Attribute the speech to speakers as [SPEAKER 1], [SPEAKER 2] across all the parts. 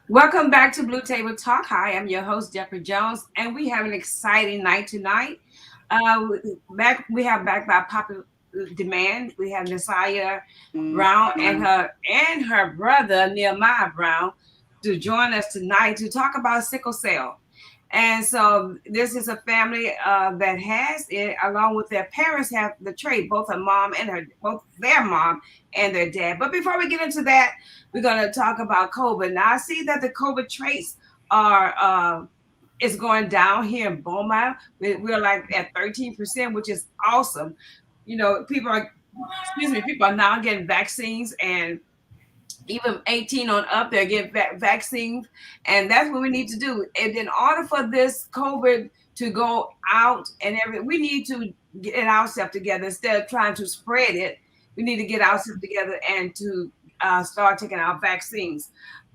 [SPEAKER 1] Welcome back to Blue Table Talk. Hi, I'm your host Jeffrey Jones, and we have an exciting night tonight. We have back by popular demand. We have Nasiah Brown and her brother Nehemiah Brown to join us tonight to talk about sickle cell. And so this is a family that has it, along with their parents have the trait, both their mom and their dad. But before we get into that, we're going to talk about COVID. Now I see that the COVID traits are is going down here in Beaumont. We're like at 13%, which is awesome. You know, people are now getting vaccines, and even 18 on up there get vaccines, and that's what we need to do. And in order for this COVID to go out and we need to get ourselves together instead of trying to spread it. We need to get ourselves together and to start taking our vaccines.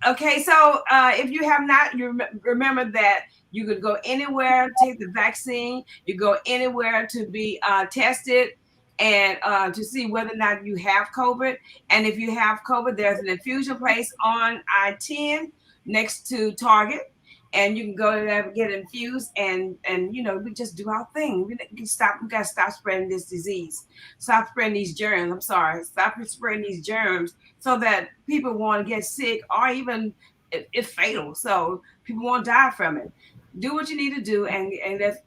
[SPEAKER 1] Okay, so if you have not, remember that you could go anywhere, take the vaccine. You go anywhere to be tested and to see whether or not you have COVID. And if you have COVID, there's an infusion place on I-10 next to Target. And you can go there and get infused, and we just do our thing. We gotta stop spreading this disease, stop spreading these germs. I'm sorry, stop spreading these germs so that people won't get sick or even it's fatal. So people won't die from it. Do what you need to do, and let's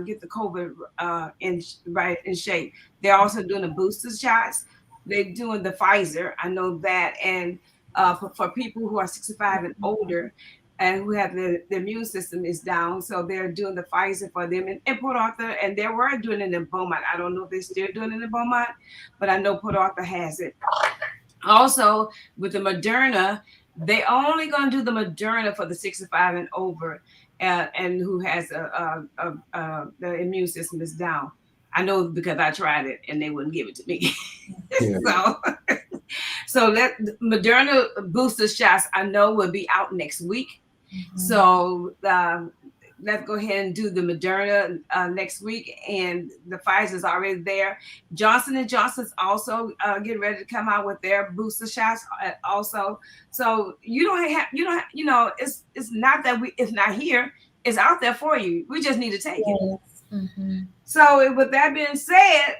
[SPEAKER 1] get the COVID in shape. They're also doing the booster shots. They're doing the Pfizer. I know that, and for people who are 65 and older, and who have the immune system is down, so they're doing the Pfizer for them in Port Arthur, and they were doing it in Beaumont. I don't know if they're still doing it in Beaumont, but I know Port Arthur has it. Also, with the Moderna, they only going to do the Moderna for the 65 and over, and who has the immune system is down. I know because I tried it and they wouldn't give it to me. Yeah. So that Moderna booster shots I know will be out next week. Mm-hmm. So let's go ahead and do the Moderna next week, and the Pfizer's already there. Johnson and Johnson's also getting ready to come out with their booster shots also. So it's not that it's not here. It's out there for you. We just need to take it. Mm-hmm. So with that being said,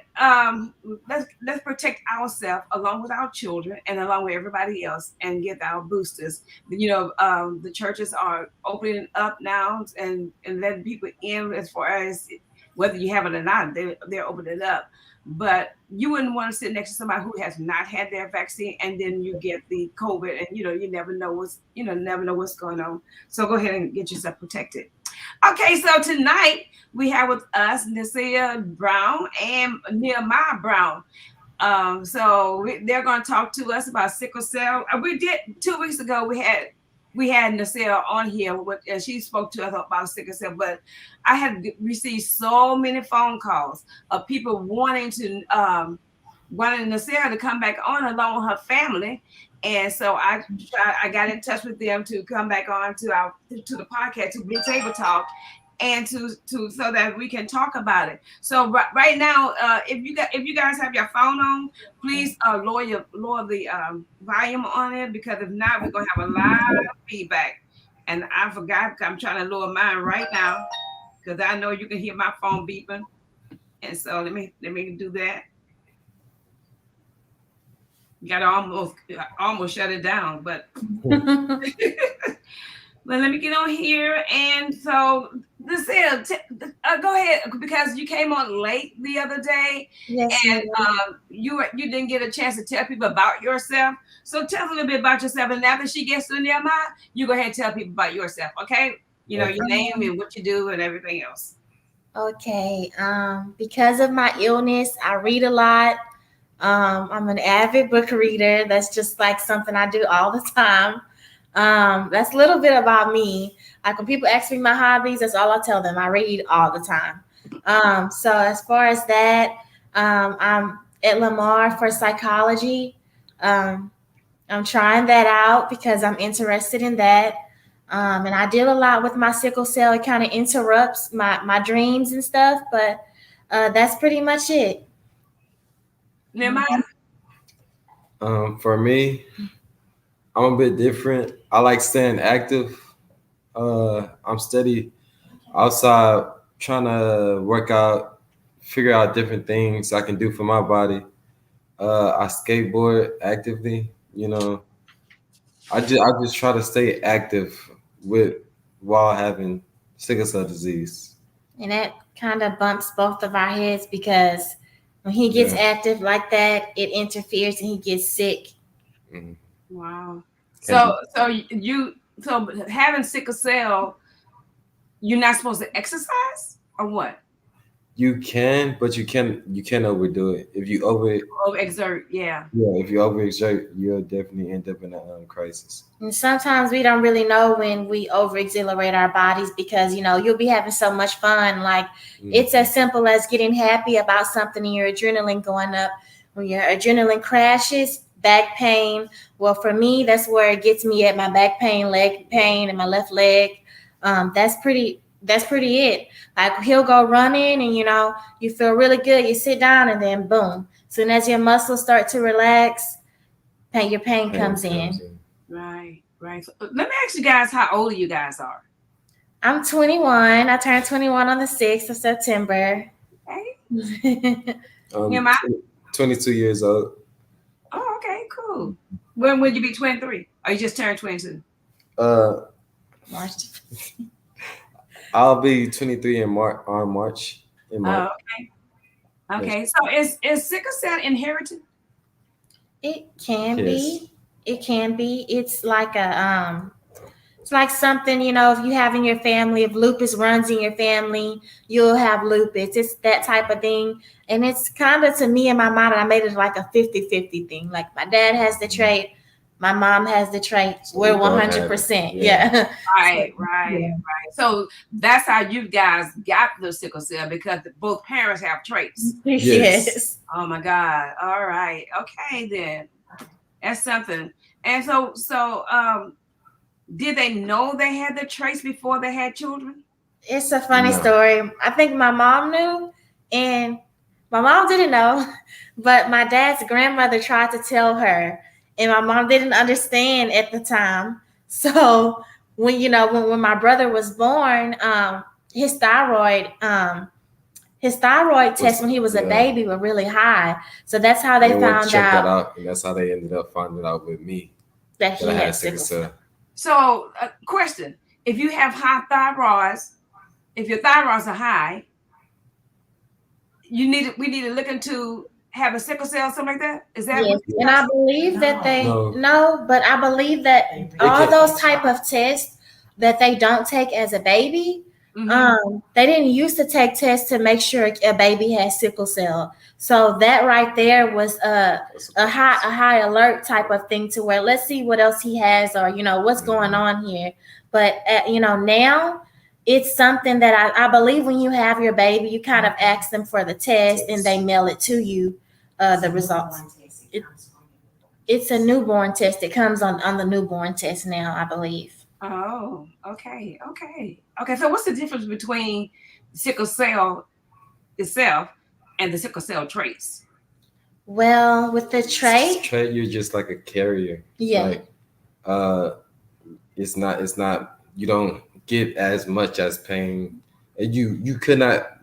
[SPEAKER 1] let's protect ourselves along with our children and along with everybody else, and get our boosters. The churches are opening up now and letting people in, as far as whether you have it or not. They're opening it up. But you wouldn't want to sit next to somebody who has not had their vaccine, and then you get the COVID, and you never know what's going on. So go ahead and get yourself protected. Okay, so tonight we have with us Nasiah Brown and Nehemiah Brown. They're going to talk to us about sickle cell. We did 2 weeks ago. We had Nasiah on here, and she spoke to us about sickle cell. But I had received so many phone calls of people wanting Nasiah to come back on along with her family. And so I got in touch with them to come back on to the podcast, to Blue Table Talk, and to so that we can talk about it. So right now, if you guys have your phone on, please lower the volume on it, because if not, we're gonna have a lot of feedback. And I forgot, I'm trying to lower mine right now because I know you can hear my phone beeping. And so let me do that. Got to almost shut it down, but but let me get on here. And so this is go ahead, because you came on late the other day. Yes, and you didn't get a chance to tell people about yourself. So tell us a little bit about yourself, and after she gets to Nehemiah, you go ahead and tell people about yourself. Okay, your name and what you do and everything else.
[SPEAKER 2] Okay. Because of my illness, I read a lot. I'm an avid book reader. That's just like something I do all the time. That's a little bit about me. Like when people ask me my hobbies, that's all I tell them. I read all the time. So as far as that, I'm at Lamar for psychology. I'm trying that out because I'm interested in that. And I deal a lot with my sickle cell. It kind of interrupts my dreams and stuff, but that's pretty much it.
[SPEAKER 1] Nehemiah?
[SPEAKER 3] For me, I'm a bit different. I like staying active. I'm steady outside trying to work out, figure out different things I can do for my body. I skateboard actively. I just try to stay active with while having sickle cell disease.
[SPEAKER 2] And that kind of bumps both of our heads because when he gets
[SPEAKER 3] Yeah.
[SPEAKER 2] active like that, it interferes and he gets sick.
[SPEAKER 3] Mhm.
[SPEAKER 1] Wow.
[SPEAKER 3] Can
[SPEAKER 1] So
[SPEAKER 3] be.
[SPEAKER 1] so having sickle cell, you're not supposed to exercise or what?
[SPEAKER 3] You can, but you can't overdo it.
[SPEAKER 1] Oh, exert, yeah.
[SPEAKER 3] If you overexert, you'll definitely end up in a crisis.
[SPEAKER 2] And sometimes we don't really know when we over exhilarate our bodies because, you'll be having so much fun. Like it's
[SPEAKER 3] Mhm.
[SPEAKER 2] as simple as getting happy about something and your adrenaline going up. When your adrenaline crashes, back pain. Well, for me, that's where it gets me at my back pain, leg pain, and my left leg. That's pretty it. Like he'll go running and you feel really good. You sit down and then boom. Soon as your muscles start to relax, your pain
[SPEAKER 3] Pain
[SPEAKER 2] comes
[SPEAKER 3] comes
[SPEAKER 2] in.
[SPEAKER 3] in.
[SPEAKER 1] Right, right. So, let me ask you guys how old you guys are.
[SPEAKER 2] I'm 21. I turned 21 on the 6th of September.
[SPEAKER 1] Okay. Am
[SPEAKER 3] Um,
[SPEAKER 1] I?
[SPEAKER 3] 20, 22 years old.
[SPEAKER 1] Oh, okay, cool. When will you be 23? Or you just turned 22?
[SPEAKER 3] Uh,
[SPEAKER 2] March.
[SPEAKER 3] I'll be 23 in March. In March.
[SPEAKER 1] Oh,
[SPEAKER 3] Yes.
[SPEAKER 1] okay. So is sickle cell inherited?
[SPEAKER 2] It can
[SPEAKER 3] Yes.
[SPEAKER 2] be. It can be. It's like something, if you have in your family, if lupus runs in your family, you'll have lupus. It's that type of thing. And it's kind of to me in my mind, I made it like a 50-50 thing. Like my dad has the trait, my mom has the trait.
[SPEAKER 3] So we
[SPEAKER 2] We're
[SPEAKER 3] both have it.
[SPEAKER 2] 100%.
[SPEAKER 3] Yeah.
[SPEAKER 2] Yeah. So,
[SPEAKER 1] Right, right,
[SPEAKER 2] yeah.
[SPEAKER 1] right. So that's how you guys got the sickle cell because both parents have traits.
[SPEAKER 3] Yes.
[SPEAKER 2] Yes.
[SPEAKER 1] Oh my God. All right. Okay then. That's something. And so did they know they had the traits before they had children?
[SPEAKER 2] It's a funny
[SPEAKER 3] No.
[SPEAKER 2] story. I think my mom knew, and my mom didn't know, but my dad's grandmother tried to tell her, and my mom didn't understand at the time. So when my brother was born, his thyroid his thyroid
[SPEAKER 3] Was
[SPEAKER 2] tests when he was a
[SPEAKER 3] Yeah.
[SPEAKER 2] baby were really high. So that's how
[SPEAKER 3] And
[SPEAKER 2] they
[SPEAKER 3] they went to
[SPEAKER 2] found
[SPEAKER 3] check that
[SPEAKER 2] out
[SPEAKER 3] out, and that's how they ended up finding out with me
[SPEAKER 2] that
[SPEAKER 3] that I
[SPEAKER 2] he
[SPEAKER 3] had
[SPEAKER 2] had
[SPEAKER 3] sickle
[SPEAKER 2] sickle cell.
[SPEAKER 3] cell.
[SPEAKER 1] So, question: if you have high thyroids, if your thyroids are high, we need to look into having sickle cell, something like that. Is that what
[SPEAKER 2] Yes,
[SPEAKER 1] you
[SPEAKER 2] and
[SPEAKER 1] guys?
[SPEAKER 2] I believe that they
[SPEAKER 3] No,
[SPEAKER 2] no, but I believe that
[SPEAKER 3] it
[SPEAKER 2] all
[SPEAKER 3] can.
[SPEAKER 2] those type of tests that they don't take as a baby,
[SPEAKER 1] Mm-hmm.
[SPEAKER 2] they didn't used to take tests to make sure a baby has sickle cell. So that right there was a high alert type of thing to where let's see what else he has or what's going
[SPEAKER 3] Mhm.
[SPEAKER 2] on here. But now it's something that I believe when you have your baby, you kind of ask them for the test and they
[SPEAKER 3] Test.
[SPEAKER 2] mail it to you, the results. It, it's a newborn test. It comes on the newborn test now, I believe.
[SPEAKER 1] Oh, okay, okay, okay. So, what's the difference between sickle cell itself and the sickle cell traits?
[SPEAKER 2] Well, with the trait,
[SPEAKER 3] Straight, you're just like a carrier.
[SPEAKER 2] yeah,
[SPEAKER 3] Like, uh, it's not. You don't get as much as pain, and you could not.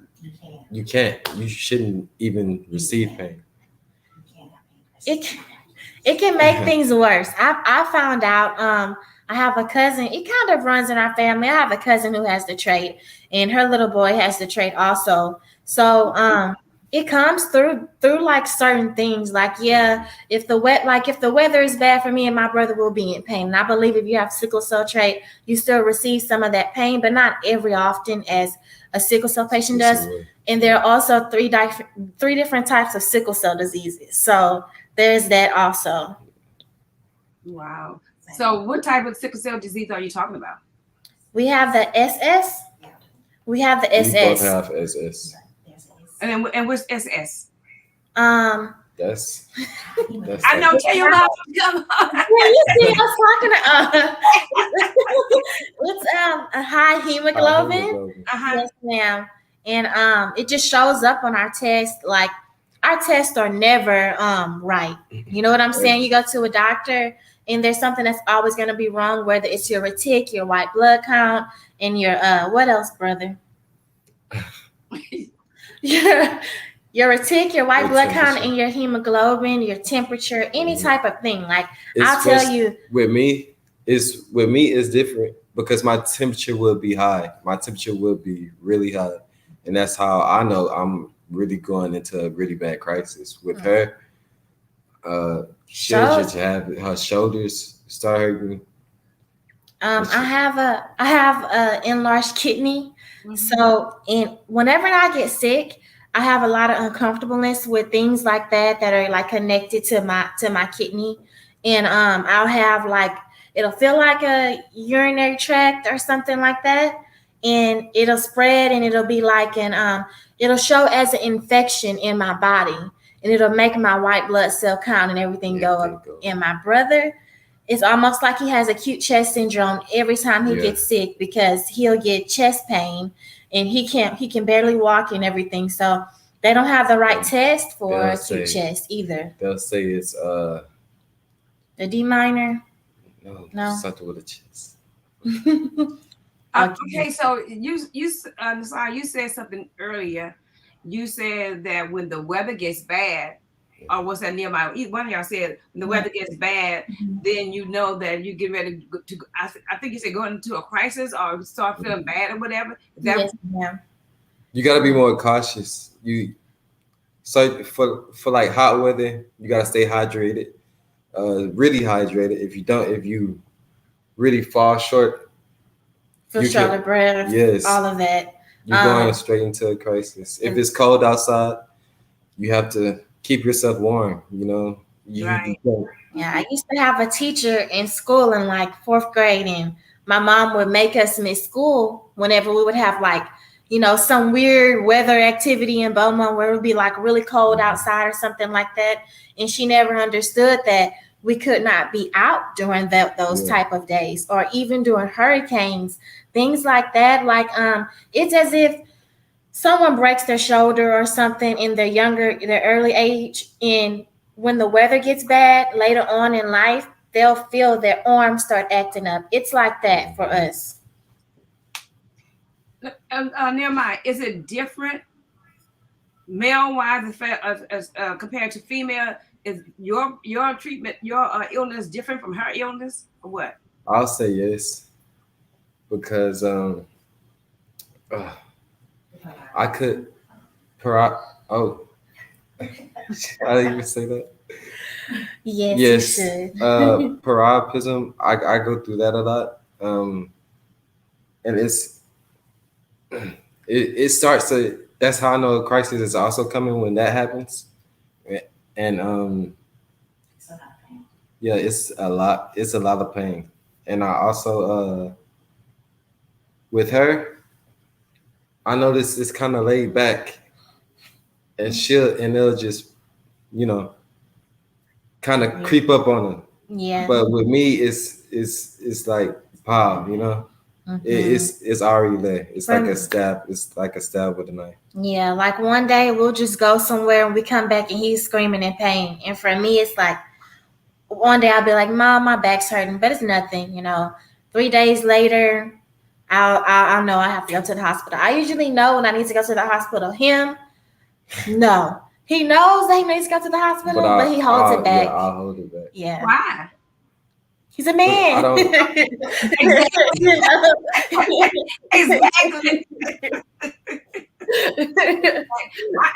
[SPEAKER 3] You can't. You shouldn't even receive pain.
[SPEAKER 2] it it can make things worse. I found out. I have a cousin. It kind of runs in our family. I have a cousin who has the trait, and her little boy has the trait also. So it comes through like certain things. Like yeah, if the weather is bad for me and my brother will be in pain. And I believe if you have sickle cell trait, you still receive some of that pain, but not every often as a sickle cell patient
[SPEAKER 3] It's a
[SPEAKER 2] does.
[SPEAKER 3] way.
[SPEAKER 2] And there are also three different types of sickle cell diseases. So there's that also.
[SPEAKER 1] Wow. So, what type of sickle cell disease are you talking about?
[SPEAKER 2] We have the SS. We have the
[SPEAKER 3] We both
[SPEAKER 2] SS.
[SPEAKER 3] have SS.
[SPEAKER 1] And what's SS?
[SPEAKER 2] Um,
[SPEAKER 3] That's that's
[SPEAKER 1] I
[SPEAKER 3] like
[SPEAKER 1] know. Tell your mom. Come on.
[SPEAKER 2] yeah, you see, I was talking to it's a high
[SPEAKER 3] high
[SPEAKER 2] hemoglobin.
[SPEAKER 3] hemoglobin.
[SPEAKER 1] Uh huh.
[SPEAKER 2] Yes, ma'am. And it just shows up on our test. Like our tests are never right. You know what I'm saying? You go to a doctor and there's something that's always going to be wrong, whether it's your retic, your white blood count, and your what else, brother? your your retic, your white
[SPEAKER 3] Your
[SPEAKER 2] blood count,
[SPEAKER 3] temperature.
[SPEAKER 2] and your hemoglobin, your temperature, any
[SPEAKER 3] Mhm.
[SPEAKER 2] type of thing. Like I'll
[SPEAKER 3] It's
[SPEAKER 2] tell
[SPEAKER 3] just
[SPEAKER 2] you,
[SPEAKER 3] with me it's different because my temperature will be high. My temperature will be really high, and that's how I know I'm really going into a really bad crisis. With her, she'll
[SPEAKER 2] shows
[SPEAKER 3] just have her shoulders start hurting. And
[SPEAKER 2] I
[SPEAKER 3] she,
[SPEAKER 2] have a enlarged kidney,
[SPEAKER 1] Mhm.
[SPEAKER 2] so and whenever I get sick, I have a lot of uncomfortableness with things like that are like connected to my kidney, and I'll have like it'll feel like a urinary tract or something like that, and it'll spread and it'll be like an it'll show as an infection in my body, and it'll make my white blood cell count and everything go
[SPEAKER 3] everything
[SPEAKER 2] up.
[SPEAKER 3] go.
[SPEAKER 2] And my brother, it's almost like he has acute chest syndrome every time he
[SPEAKER 3] Yeah,
[SPEAKER 2] gets sick because he'll get chest pain and he can barely walk and everything. So they don't have the right
[SPEAKER 3] and
[SPEAKER 2] test for
[SPEAKER 3] they'll
[SPEAKER 2] acute
[SPEAKER 3] say
[SPEAKER 2] chest either.
[SPEAKER 3] it's
[SPEAKER 2] The D minor,
[SPEAKER 3] no
[SPEAKER 2] no.
[SPEAKER 3] something with a chest.
[SPEAKER 2] Okay.
[SPEAKER 1] Okay, so Nasai, you said something earlier. You said that when the weather gets bad, or what's that Nehemiah? One of y'all said when the weather gets bad, then you know that you get ready to I think you said going into a crisis or start feeling bad or whatever. Is that
[SPEAKER 2] Yes, ma'am.
[SPEAKER 3] You gotta be more cautious. So for like hot weather, you gotta stay hydrated, really hydrated. If you really fall short,
[SPEAKER 2] For
[SPEAKER 3] you can
[SPEAKER 2] Charlotte breath,
[SPEAKER 3] yes,
[SPEAKER 2] all of that.
[SPEAKER 3] you're going
[SPEAKER 2] Um,
[SPEAKER 3] straight into a crisis. If
[SPEAKER 2] and
[SPEAKER 3] it's cold outside, you have to keep yourself warm. You
[SPEAKER 1] right?
[SPEAKER 3] can't.
[SPEAKER 2] yeah, I used to have a teacher in school in like fourth grade, and my mom would make us miss school whenever we would have like, some weird weather activity in Beaumont where it would be like really cold outside or something like that. And she never understood that we could not be out during those
[SPEAKER 3] Yeah,
[SPEAKER 2] type of days or even during hurricanes, things like that. Like, it's as if someone breaks their shoulder or something in their early age, and when the weather gets bad later on in life, they'll feel their arms start acting up. It's like that for us.
[SPEAKER 1] Nehemiah, is it different male wise as compared to female? Is your treatment your illness different from her illness or what?
[SPEAKER 3] I'll say yes because uh, I could oh I didn't even say that.
[SPEAKER 2] Yes, you
[SPEAKER 3] Yes,
[SPEAKER 2] should.
[SPEAKER 3] priapism. I go through that a lot. And it starts to. That's how I know a crisis is also coming when that happens. And yeah, it's a lot. It's a lot of pain. And I also with her, I notice it's kind of laid back, and it'll just you know kind of
[SPEAKER 2] Yeah.
[SPEAKER 3] creep up on her.
[SPEAKER 2] Yeah.
[SPEAKER 3] But with me, it's like pow,
[SPEAKER 2] Hmm.
[SPEAKER 3] it's already there. It's like a
[SPEAKER 2] From
[SPEAKER 3] stab. It's like a stab with a knife.
[SPEAKER 2] Yeah, like one day we'll just go somewhere and we come back and he's screaming in pain. And for me, it's like one day I'll be like, "Mom, my back's hurting," but it's nothing. 3 days later, I'll know I have to go to the hospital. I usually know when I need to go to the hospital. Him, no, he knows that he needs to go to the
[SPEAKER 3] But
[SPEAKER 2] hospital, but he holds it back.
[SPEAKER 3] I'll hold it back.
[SPEAKER 2] Yeah,
[SPEAKER 1] Why?
[SPEAKER 2] he's a
[SPEAKER 3] But I
[SPEAKER 2] man.
[SPEAKER 3] don't.
[SPEAKER 1] Exactly. Exactly.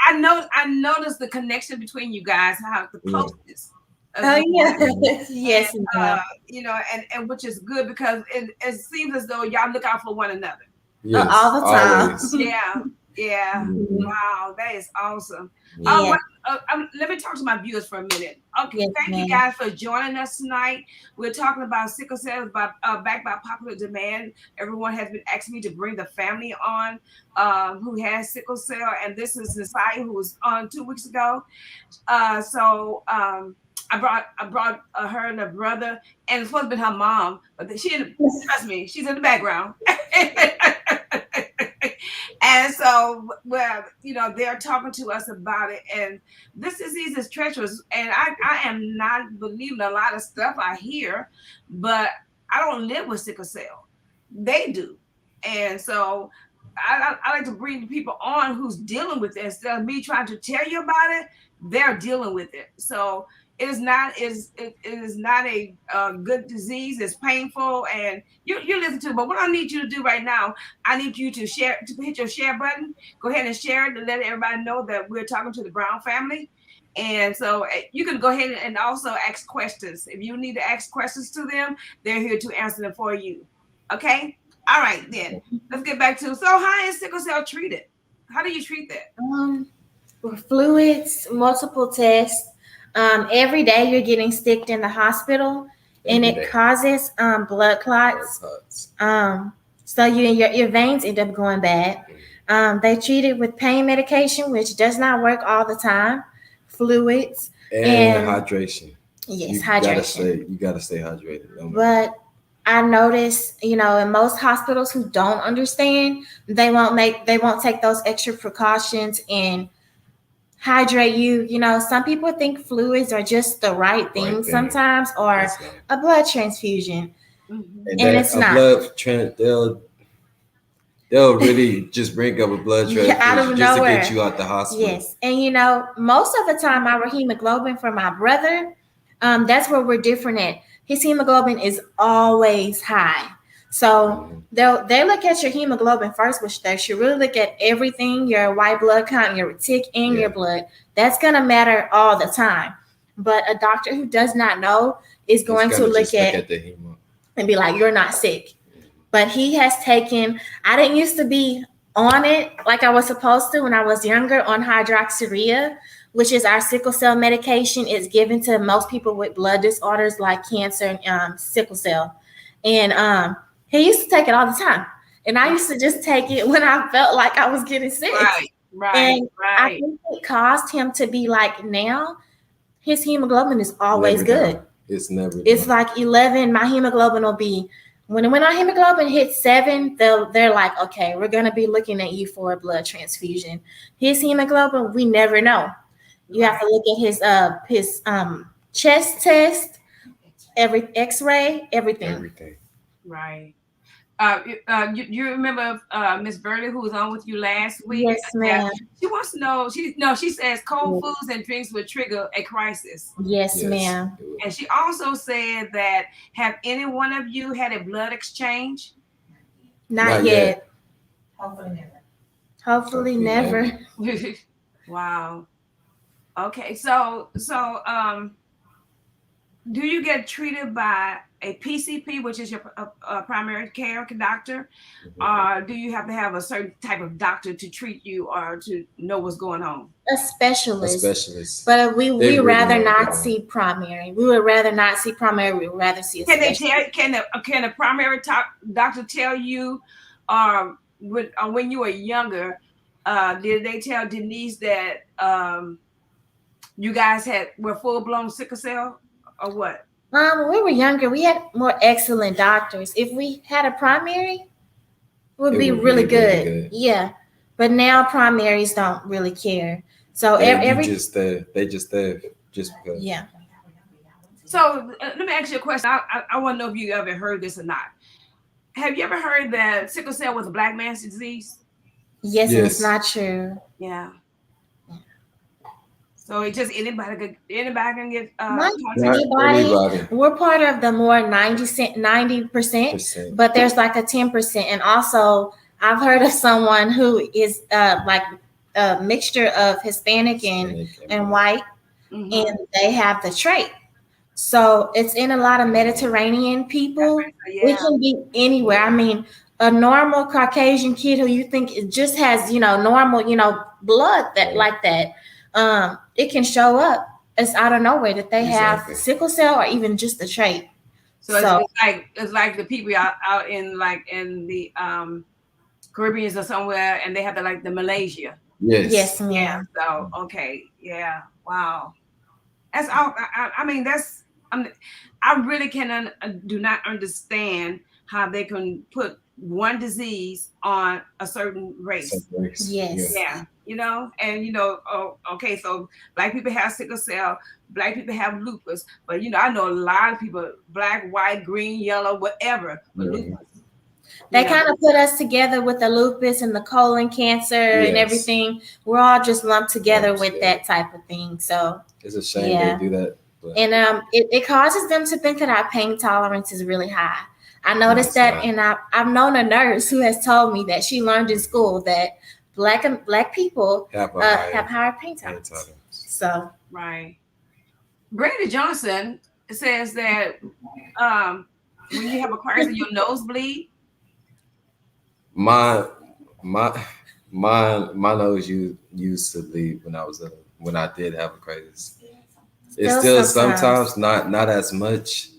[SPEAKER 1] I noticed the connection between you guys, how the
[SPEAKER 3] Yeah.
[SPEAKER 1] closeness.
[SPEAKER 2] Oh yeah,
[SPEAKER 3] Mhm.
[SPEAKER 2] yes,
[SPEAKER 1] uh,
[SPEAKER 2] ma'am.
[SPEAKER 1] and which is good because it seems as though y'all look out for one another.
[SPEAKER 3] Yes,
[SPEAKER 2] All the
[SPEAKER 3] always.
[SPEAKER 2] time.
[SPEAKER 1] Yeah, yeah.
[SPEAKER 3] Mhm.
[SPEAKER 1] Wow, that is awesome.
[SPEAKER 3] Yeah.
[SPEAKER 2] Yeah,
[SPEAKER 1] Let me talk to my viewers for a minute. Okay,
[SPEAKER 2] yes,
[SPEAKER 1] thank you
[SPEAKER 2] ma'am.
[SPEAKER 1] guys for joining us tonight. We're talking about sickle cell backed by popular demand. Everyone has been asking me to bring the family on who has sickle cell, and this is Nasai who was on 2 weeks ago. So I brought her and her brother, and it's supposed to be her mom, but she didn't trust me. She's in the background. And so, well, they're talking to us about it, and this disease is treacherous. And I am not believing a lot of stuff I hear, but I don't live with sickle cell. They do. And so I like to bring the people on who's dealing with it instead of me trying to tell you about it. They're dealing with it. So it is not a good disease. It's painful, and you listen to it. But what I need you to do right now, I need you to hit your share button. Go ahead and share it to let everybody know that we're talking to the Brown family. And so you can go ahead and also ask questions. If you need to ask questions to them, they're here to answer them for you. Okay? All right, then. Let's get back to, so how is sickle cell treated? How do you treat that?
[SPEAKER 2] For fluids, multiple tests. Every day you're getting sticked in the hospital, and
[SPEAKER 3] Every
[SPEAKER 2] it
[SPEAKER 3] day.
[SPEAKER 2] causes blood clots. So your veins end up going bad. They treat it with pain medication, which does not work all the time. Fluids
[SPEAKER 3] And
[SPEAKER 2] and
[SPEAKER 3] hydration.
[SPEAKER 2] yes,
[SPEAKER 3] You
[SPEAKER 2] hydration.
[SPEAKER 3] gotta stay hydrated. No matter.
[SPEAKER 2] But I notice, in most hospitals who don't understand, they won't take those extra precautions and hydrate you. Some people think fluids are just the right thing
[SPEAKER 3] Right thing.
[SPEAKER 2] sometimes, or
[SPEAKER 3] It's not.
[SPEAKER 2] a blood transfusion,
[SPEAKER 1] Mhm.
[SPEAKER 3] And
[SPEAKER 2] and
[SPEAKER 3] that
[SPEAKER 2] it's
[SPEAKER 3] a
[SPEAKER 2] not.
[SPEAKER 3] they'll really just bring up a blood
[SPEAKER 2] Yeah, out
[SPEAKER 3] transfusion
[SPEAKER 2] of
[SPEAKER 3] just to get
[SPEAKER 2] nowhere.
[SPEAKER 3] you out the hospital.
[SPEAKER 2] Yes, and most of the time, our hemoglobin for my brother, that's where we're different at. His hemoglobin is always high, so
[SPEAKER 3] Mhm.
[SPEAKER 2] they look at your hemoglobin first, which they should really look at everything: your white blood count, your tick, and your
[SPEAKER 3] Yeah.
[SPEAKER 2] blood. That's gonna matter all the time. But a doctor who does not know is
[SPEAKER 3] It's
[SPEAKER 2] going to
[SPEAKER 3] gonna
[SPEAKER 2] look
[SPEAKER 3] just look
[SPEAKER 2] at
[SPEAKER 3] at the hemo.
[SPEAKER 2] and be like, "You're not sick." But he has taken, I didn't used to be on it like I was supposed to when I was younger, on hydroxyurea, which is our sickle cell medication. It's given to most people with blood disorders like cancer and sickle cell. And he used to take it all the time. And I used to just take it when I felt like I was getting sick.
[SPEAKER 1] Right, right,
[SPEAKER 2] And I
[SPEAKER 1] right.
[SPEAKER 2] think it caused him to be like, now his hemoglobin is always
[SPEAKER 3] Never
[SPEAKER 2] good.
[SPEAKER 3] down. It's never
[SPEAKER 2] It's
[SPEAKER 3] down.
[SPEAKER 2] like 11. My hemoglobin will be, when our hemoglobin hits 7, they're like, okay, we're gonna be looking at you for a blood transfusion. His hemoglobin, we never know. You have
[SPEAKER 1] Right,
[SPEAKER 2] to look at his chest test, every X-ray, everything.
[SPEAKER 3] Everything.
[SPEAKER 1] right. You remember Miss Burley, who was on with you last week?
[SPEAKER 2] Yes,
[SPEAKER 1] Yeah,
[SPEAKER 2] ma'am.
[SPEAKER 1] she wants to know. She says cold foods and drinks would trigger a crisis,
[SPEAKER 2] Yes,
[SPEAKER 3] Yes.
[SPEAKER 2] ma'am.
[SPEAKER 3] It will.
[SPEAKER 1] and she also said that have any one of you had a blood exchange?
[SPEAKER 2] Not
[SPEAKER 3] Not
[SPEAKER 2] yet.
[SPEAKER 3] yet.
[SPEAKER 2] Hopefully
[SPEAKER 3] Hopefully
[SPEAKER 2] never.
[SPEAKER 3] never.
[SPEAKER 1] Wow. Okay, so do you get treated by a PCP, which is your primary care doctor,
[SPEAKER 3] Mhm.
[SPEAKER 1] or do you have to have a certain type of doctor to treat you or to know what's going on?
[SPEAKER 2] A
[SPEAKER 3] A
[SPEAKER 2] specialist.
[SPEAKER 3] specialist.
[SPEAKER 2] But
[SPEAKER 3] They
[SPEAKER 2] we
[SPEAKER 3] really
[SPEAKER 2] rather
[SPEAKER 3] know what they're
[SPEAKER 2] not
[SPEAKER 3] doing.
[SPEAKER 2] see primary. We would rather not see primary. We would rather see a
[SPEAKER 1] Can they
[SPEAKER 2] specialist.
[SPEAKER 1] tell? Can the primary doctor tell you, when you were younger, did they tell Denise that you guys were full blown sickle cell or what?
[SPEAKER 2] When we were younger, we had more excellent doctors. If we had a primary, it would
[SPEAKER 3] It
[SPEAKER 2] be
[SPEAKER 3] would
[SPEAKER 2] really
[SPEAKER 3] be really
[SPEAKER 2] good.
[SPEAKER 3] good.
[SPEAKER 2] Yeah. But now primaries don't really care. So
[SPEAKER 3] You
[SPEAKER 2] every
[SPEAKER 3] just there. They just there just because.
[SPEAKER 2] yeah.
[SPEAKER 1] So let me ask you a question. I want to know if you ever heard this or not. Have you ever heard that sickle cell was a black man's disease?
[SPEAKER 2] Yes, and it's
[SPEAKER 3] Yes.
[SPEAKER 2] not true.
[SPEAKER 1] Yeah. So it just anybody can get
[SPEAKER 2] Not
[SPEAKER 1] caught sickle.
[SPEAKER 3] Not
[SPEAKER 2] anybody.
[SPEAKER 3] anybody.
[SPEAKER 2] We're part of the more 90%,
[SPEAKER 3] Percent.
[SPEAKER 2] but there's like a 10%. And also, I've heard of someone who is like a mixture of Hispanic
[SPEAKER 3] Hispanic
[SPEAKER 2] and
[SPEAKER 3] black.
[SPEAKER 2] white,
[SPEAKER 1] Mm-hmm.
[SPEAKER 2] and they have the trait. So it's in a lot of Mediterranean people. It
[SPEAKER 1] Yeah.
[SPEAKER 2] can be anywhere. I mean, a normal Caucasian kid who you think it just has, normal, blood that
[SPEAKER 3] Right.
[SPEAKER 2] like that. It can show up. It's out of nowhere that they have
[SPEAKER 3] Exactly.
[SPEAKER 2] sickle cell or even just the trait.
[SPEAKER 1] So
[SPEAKER 2] So
[SPEAKER 1] it's like the people out in like in the Caribbeans or somewhere, and they have the Malaysia.
[SPEAKER 2] yes,
[SPEAKER 3] Yes.
[SPEAKER 1] Yeah.
[SPEAKER 2] ma'am.
[SPEAKER 1] So okay. Yeah. Wow. That's all. I mean, I really do not understand how they can put one disease on a certain
[SPEAKER 3] Some
[SPEAKER 1] race.
[SPEAKER 3] breaks. Yeah.
[SPEAKER 2] Yes.
[SPEAKER 1] Yeah, and oh, okay, so black people have sickle cell, black people have lupus, but I know a lot of people, black, white, green, yellow, whatever, but
[SPEAKER 3] Yeah.
[SPEAKER 1] lupus, you
[SPEAKER 2] They
[SPEAKER 1] know.
[SPEAKER 2] kind of put us together with the lupus and the colon cancer and
[SPEAKER 3] Yes.
[SPEAKER 2] everything. We're all just lumped together
[SPEAKER 3] Lumps,
[SPEAKER 2] with
[SPEAKER 3] yeah.
[SPEAKER 2] that type of thing. So
[SPEAKER 3] It's a shame they
[SPEAKER 2] yeah.
[SPEAKER 3] do that, but
[SPEAKER 2] And it causes them to think that our pain tolerance is really high. I
[SPEAKER 3] no,
[SPEAKER 2] noticed
[SPEAKER 3] it's
[SPEAKER 2] that,
[SPEAKER 3] not.
[SPEAKER 2] and I've known a nurse who has told me that she learned in school that black people
[SPEAKER 3] Have a
[SPEAKER 2] have
[SPEAKER 3] higher
[SPEAKER 2] higher pain
[SPEAKER 3] pain
[SPEAKER 2] tolerance.
[SPEAKER 3] tolerance.
[SPEAKER 2] So
[SPEAKER 1] Right. Brandon Johnson says that um, when you have a crisis, your nose bleed.
[SPEAKER 3] My my my nose used to bleed when I was when I did have a crisis. It's
[SPEAKER 2] still
[SPEAKER 3] still
[SPEAKER 2] sometimes.
[SPEAKER 3] sometimes not as much,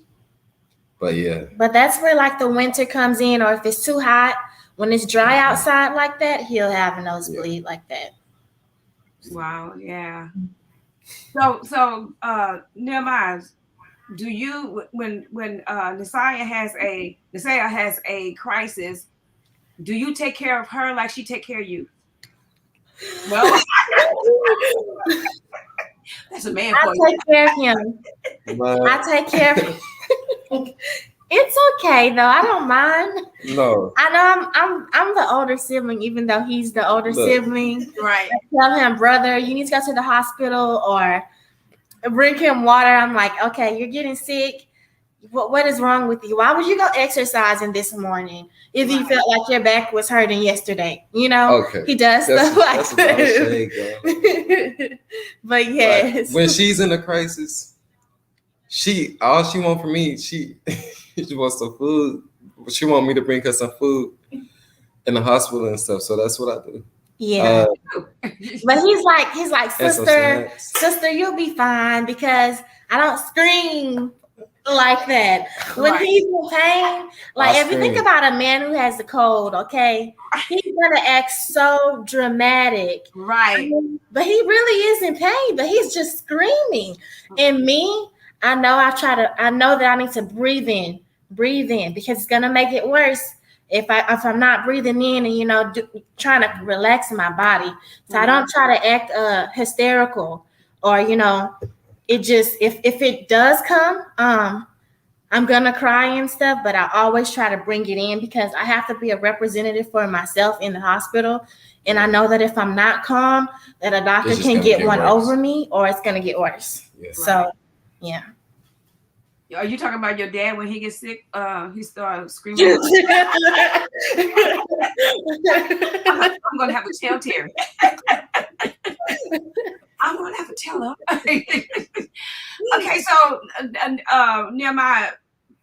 [SPEAKER 3] but yeah.
[SPEAKER 2] But that's where like the winter comes in, or if it's too hot, when it's dry
[SPEAKER 3] Mhm.
[SPEAKER 2] outside like that, he'll have a
[SPEAKER 3] Yeah.
[SPEAKER 2] nosebleed like that.
[SPEAKER 1] Wow, yeah. So Nehemiah, do you when Nasiah has a crisis, do you take care of her like she take care of you? Well, that's a man
[SPEAKER 2] I
[SPEAKER 1] for you.
[SPEAKER 2] take care of him. I
[SPEAKER 3] But
[SPEAKER 2] take care of him. It's okay though. I don't mind.
[SPEAKER 3] no,
[SPEAKER 2] I know I'm the older sibling, even though he's the older
[SPEAKER 3] look,
[SPEAKER 2] sibling.
[SPEAKER 1] Right.
[SPEAKER 2] Tell him, brother, you need to go to the hospital or bring him water. I'm like, okay, you're getting sick. What is wrong with you? Why would you go exercising this morning if you
[SPEAKER 1] Right.
[SPEAKER 2] felt like your back was hurting yesterday? You know,
[SPEAKER 3] okay.
[SPEAKER 2] he does
[SPEAKER 3] That's
[SPEAKER 2] stuff like
[SPEAKER 3] that's a lot of
[SPEAKER 2] this.
[SPEAKER 3] shade, girl.
[SPEAKER 2] But
[SPEAKER 3] Like
[SPEAKER 2] yes,
[SPEAKER 3] when she's in a crisis, she all she want from me, she wants some food. She want me to bring her some food in the hospital and stuff. So that's what I do.
[SPEAKER 2] yeah.
[SPEAKER 3] Uh,
[SPEAKER 2] But he's like,
[SPEAKER 3] and some
[SPEAKER 2] sister,
[SPEAKER 3] snacks.
[SPEAKER 2] sister, you'll be fine because I don't scream like that. When
[SPEAKER 1] Right.
[SPEAKER 2] he's in pain,
[SPEAKER 3] I
[SPEAKER 2] like if you think
[SPEAKER 3] scream.
[SPEAKER 2] about a man who has a cold, okay, he's gonna act so dramatic.
[SPEAKER 1] Right.
[SPEAKER 2] But he really is in pain, but he's just screaming. And me, I know that I need to breathe in because it's gonna make it worse if I'm not breathing in and trying to relax my body. So I don't try to act hysterical or it just if it does come, I'm gonna cry and stuff, but I always try to bring it in because I have to be a representative for myself in the hospital. And I know that if I'm not calm, that a doctor
[SPEAKER 3] It's just
[SPEAKER 2] can
[SPEAKER 3] gonna
[SPEAKER 2] get
[SPEAKER 3] get
[SPEAKER 2] one
[SPEAKER 3] worse.
[SPEAKER 2] over me or it's gonna get worse.
[SPEAKER 3] Yeah.
[SPEAKER 2] So yeah.
[SPEAKER 1] Are you talking about your dad when he gets sick? He starts screaming. I'm gonna have to tell Terry. I'm gonna have to tell him. Okay, so Nehemiah,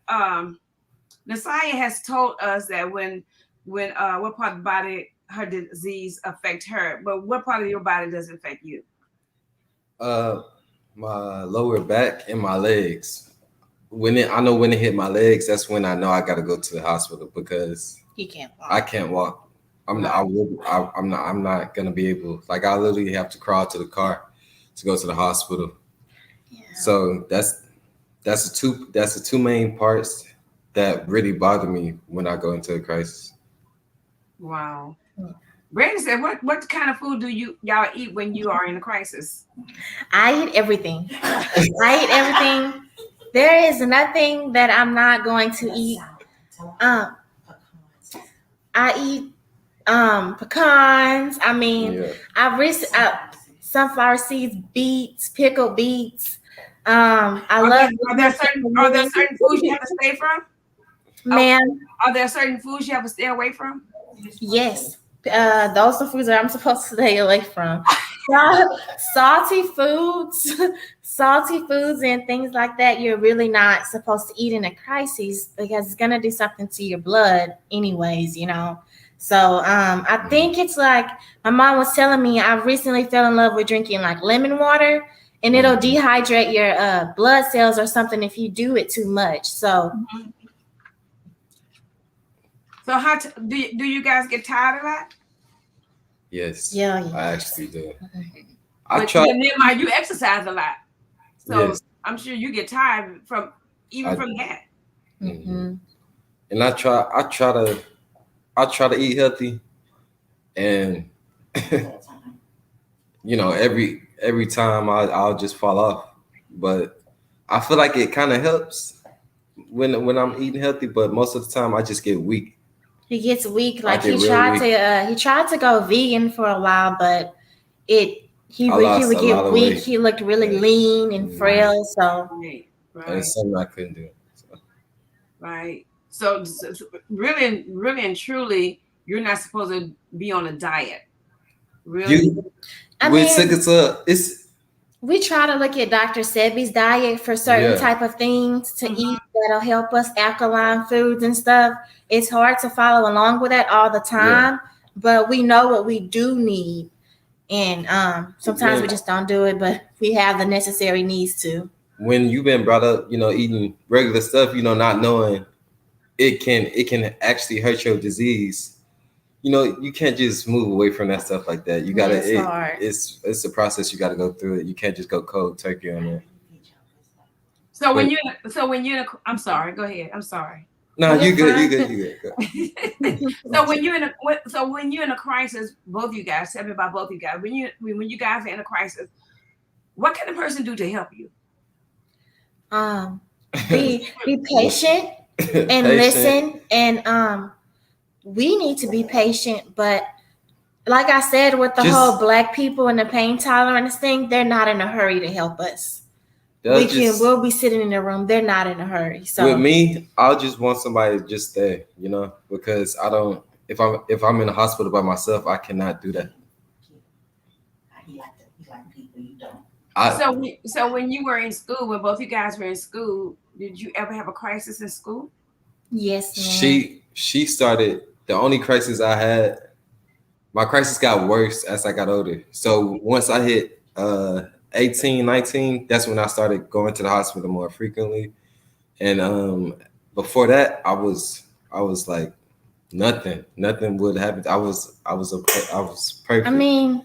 [SPEAKER 1] Nasiah has told us that when what part of the body her disease affect her, but what part of your body does it affect you?
[SPEAKER 3] Uh, my lower back and my legs. I know when it hit my legs, that's when I know I got to go to the hospital because
[SPEAKER 2] He can't
[SPEAKER 3] I
[SPEAKER 2] walk.
[SPEAKER 3] can't walk. I'm not gonna be able. Like I literally have to crawl to the car to go to the hospital.
[SPEAKER 2] Yeah.
[SPEAKER 3] So that's the two main parts that really bother me when I go into a crisis.
[SPEAKER 1] Wow. Brandon said, "What kind of food do y'all eat when you are in a crisis?"
[SPEAKER 2] I eat everything. I eat everything. There is nothing that I'm not going to eat. Um, I eat pecans. I mean,
[SPEAKER 3] Yeah.
[SPEAKER 2] I've recently sunflower seeds, beets, pickled beets. I love
[SPEAKER 1] Are there certain foods you have to stay from?
[SPEAKER 2] man.
[SPEAKER 1] Are there certain foods you have to stay away from?
[SPEAKER 2] Yes, those are foods that I'm supposed to stay away from. Salty foods, salty foods, and things like that. You're really not supposed to eat in a crisis because it's gonna do something to your blood, anyways. So I think it's like my mom was telling me. I recently fell in love with drinking like lemon water, and it'll dehydrate your blood cells or something if you do it too much. So
[SPEAKER 1] So do you guys get tired of that?
[SPEAKER 3] Yes.
[SPEAKER 2] yeah,
[SPEAKER 3] I
[SPEAKER 2] yes.
[SPEAKER 3] actually do. I
[SPEAKER 1] But
[SPEAKER 3] try.
[SPEAKER 1] Nehemiah, you exercise a lot, so
[SPEAKER 3] Yes.
[SPEAKER 1] I'm sure you get tired from
[SPEAKER 3] I,
[SPEAKER 1] from that.
[SPEAKER 2] Mm-hmm.
[SPEAKER 3] and I try to I try to eat healthy, and every time I'll just fall off. But I feel like it kind of helps when I'm eating healthy. But most of the time, I just get weak.
[SPEAKER 2] He gets weak.
[SPEAKER 3] I
[SPEAKER 2] Like
[SPEAKER 3] get real weak.
[SPEAKER 2] he tried to go vegan for a while, but it
[SPEAKER 3] I
[SPEAKER 2] he
[SPEAKER 3] lost
[SPEAKER 2] would
[SPEAKER 3] a lot
[SPEAKER 2] get
[SPEAKER 3] of
[SPEAKER 2] weak.
[SPEAKER 3] weight.
[SPEAKER 2] He looked really
[SPEAKER 3] Yeah.
[SPEAKER 2] lean and
[SPEAKER 3] Mhm.
[SPEAKER 2] frail. So
[SPEAKER 1] Right,
[SPEAKER 3] And
[SPEAKER 1] right,
[SPEAKER 3] it's something I couldn't do. So,
[SPEAKER 1] right. So really, really and truly, you're not supposed to be on a diet. Really?
[SPEAKER 3] you
[SPEAKER 2] I
[SPEAKER 3] with
[SPEAKER 2] mean,
[SPEAKER 3] sickle cell, it's
[SPEAKER 2] we try to look at Dr. Sebi's diet for certain
[SPEAKER 3] yeah,
[SPEAKER 2] type of things to
[SPEAKER 1] Mhm.
[SPEAKER 2] eat that'll help us, alkaline foods and stuff. It's hard to follow along with that all the
[SPEAKER 3] yeah.
[SPEAKER 2] time, but we know what we do need, and sometimes we
[SPEAKER 3] When
[SPEAKER 2] just don't do it, but we have the necessary needs to.
[SPEAKER 3] when you've been brought up, eating regular stuff, not knowing it can actually hurt your disease. You can't just move away from that stuff like that. You
[SPEAKER 2] Yeah,
[SPEAKER 3] gotta
[SPEAKER 2] it's hard.
[SPEAKER 3] it's a process. You gotta go through it. You can't just go cold turkey on it.
[SPEAKER 1] So when
[SPEAKER 3] But
[SPEAKER 1] you so when you're in a, I'm sorry. Go ahead. I'm sorry.
[SPEAKER 3] no,
[SPEAKER 2] Oh,
[SPEAKER 3] you
[SPEAKER 2] you're
[SPEAKER 3] good, you
[SPEAKER 2] fine.
[SPEAKER 3] good, you good. Go.
[SPEAKER 1] So when you're in a so when you're in a crisis, both of you guys, tell me about both of you guys. When you guys are in a crisis, what can a person do to help you?
[SPEAKER 2] um, be patient and
[SPEAKER 3] Patient.
[SPEAKER 2] listen, and we need to be patient, but like I said, with the whole
[SPEAKER 3] Just
[SPEAKER 2] black people and the pain tolerance thing, they're not in a hurry to help us.
[SPEAKER 3] they'll just
[SPEAKER 2] We'll be sitting in a room. They're not in a hurry.
[SPEAKER 3] with
[SPEAKER 2] So
[SPEAKER 3] me, I'll just want somebody to just stay, because I don't. If I'm in the hospital by myself, I cannot do that. I
[SPEAKER 1] So when you were in school, when both you guys were in school, did you ever have a crisis in school?
[SPEAKER 2] yes, ma'am.
[SPEAKER 3] she started the only crisis I had. My crisis got worse as I got older. So once I hit 18, 19, that's when I started going to the hospital more frequently. And before that, I was like nothing would happen. I was
[SPEAKER 2] I
[SPEAKER 3] perfect.
[SPEAKER 2] mean,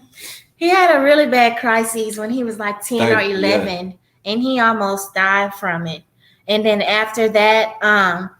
[SPEAKER 2] he had a really bad crisis when he was like 10 or
[SPEAKER 3] 30, yeah,
[SPEAKER 2] 11, and he almost died from it. And then after that,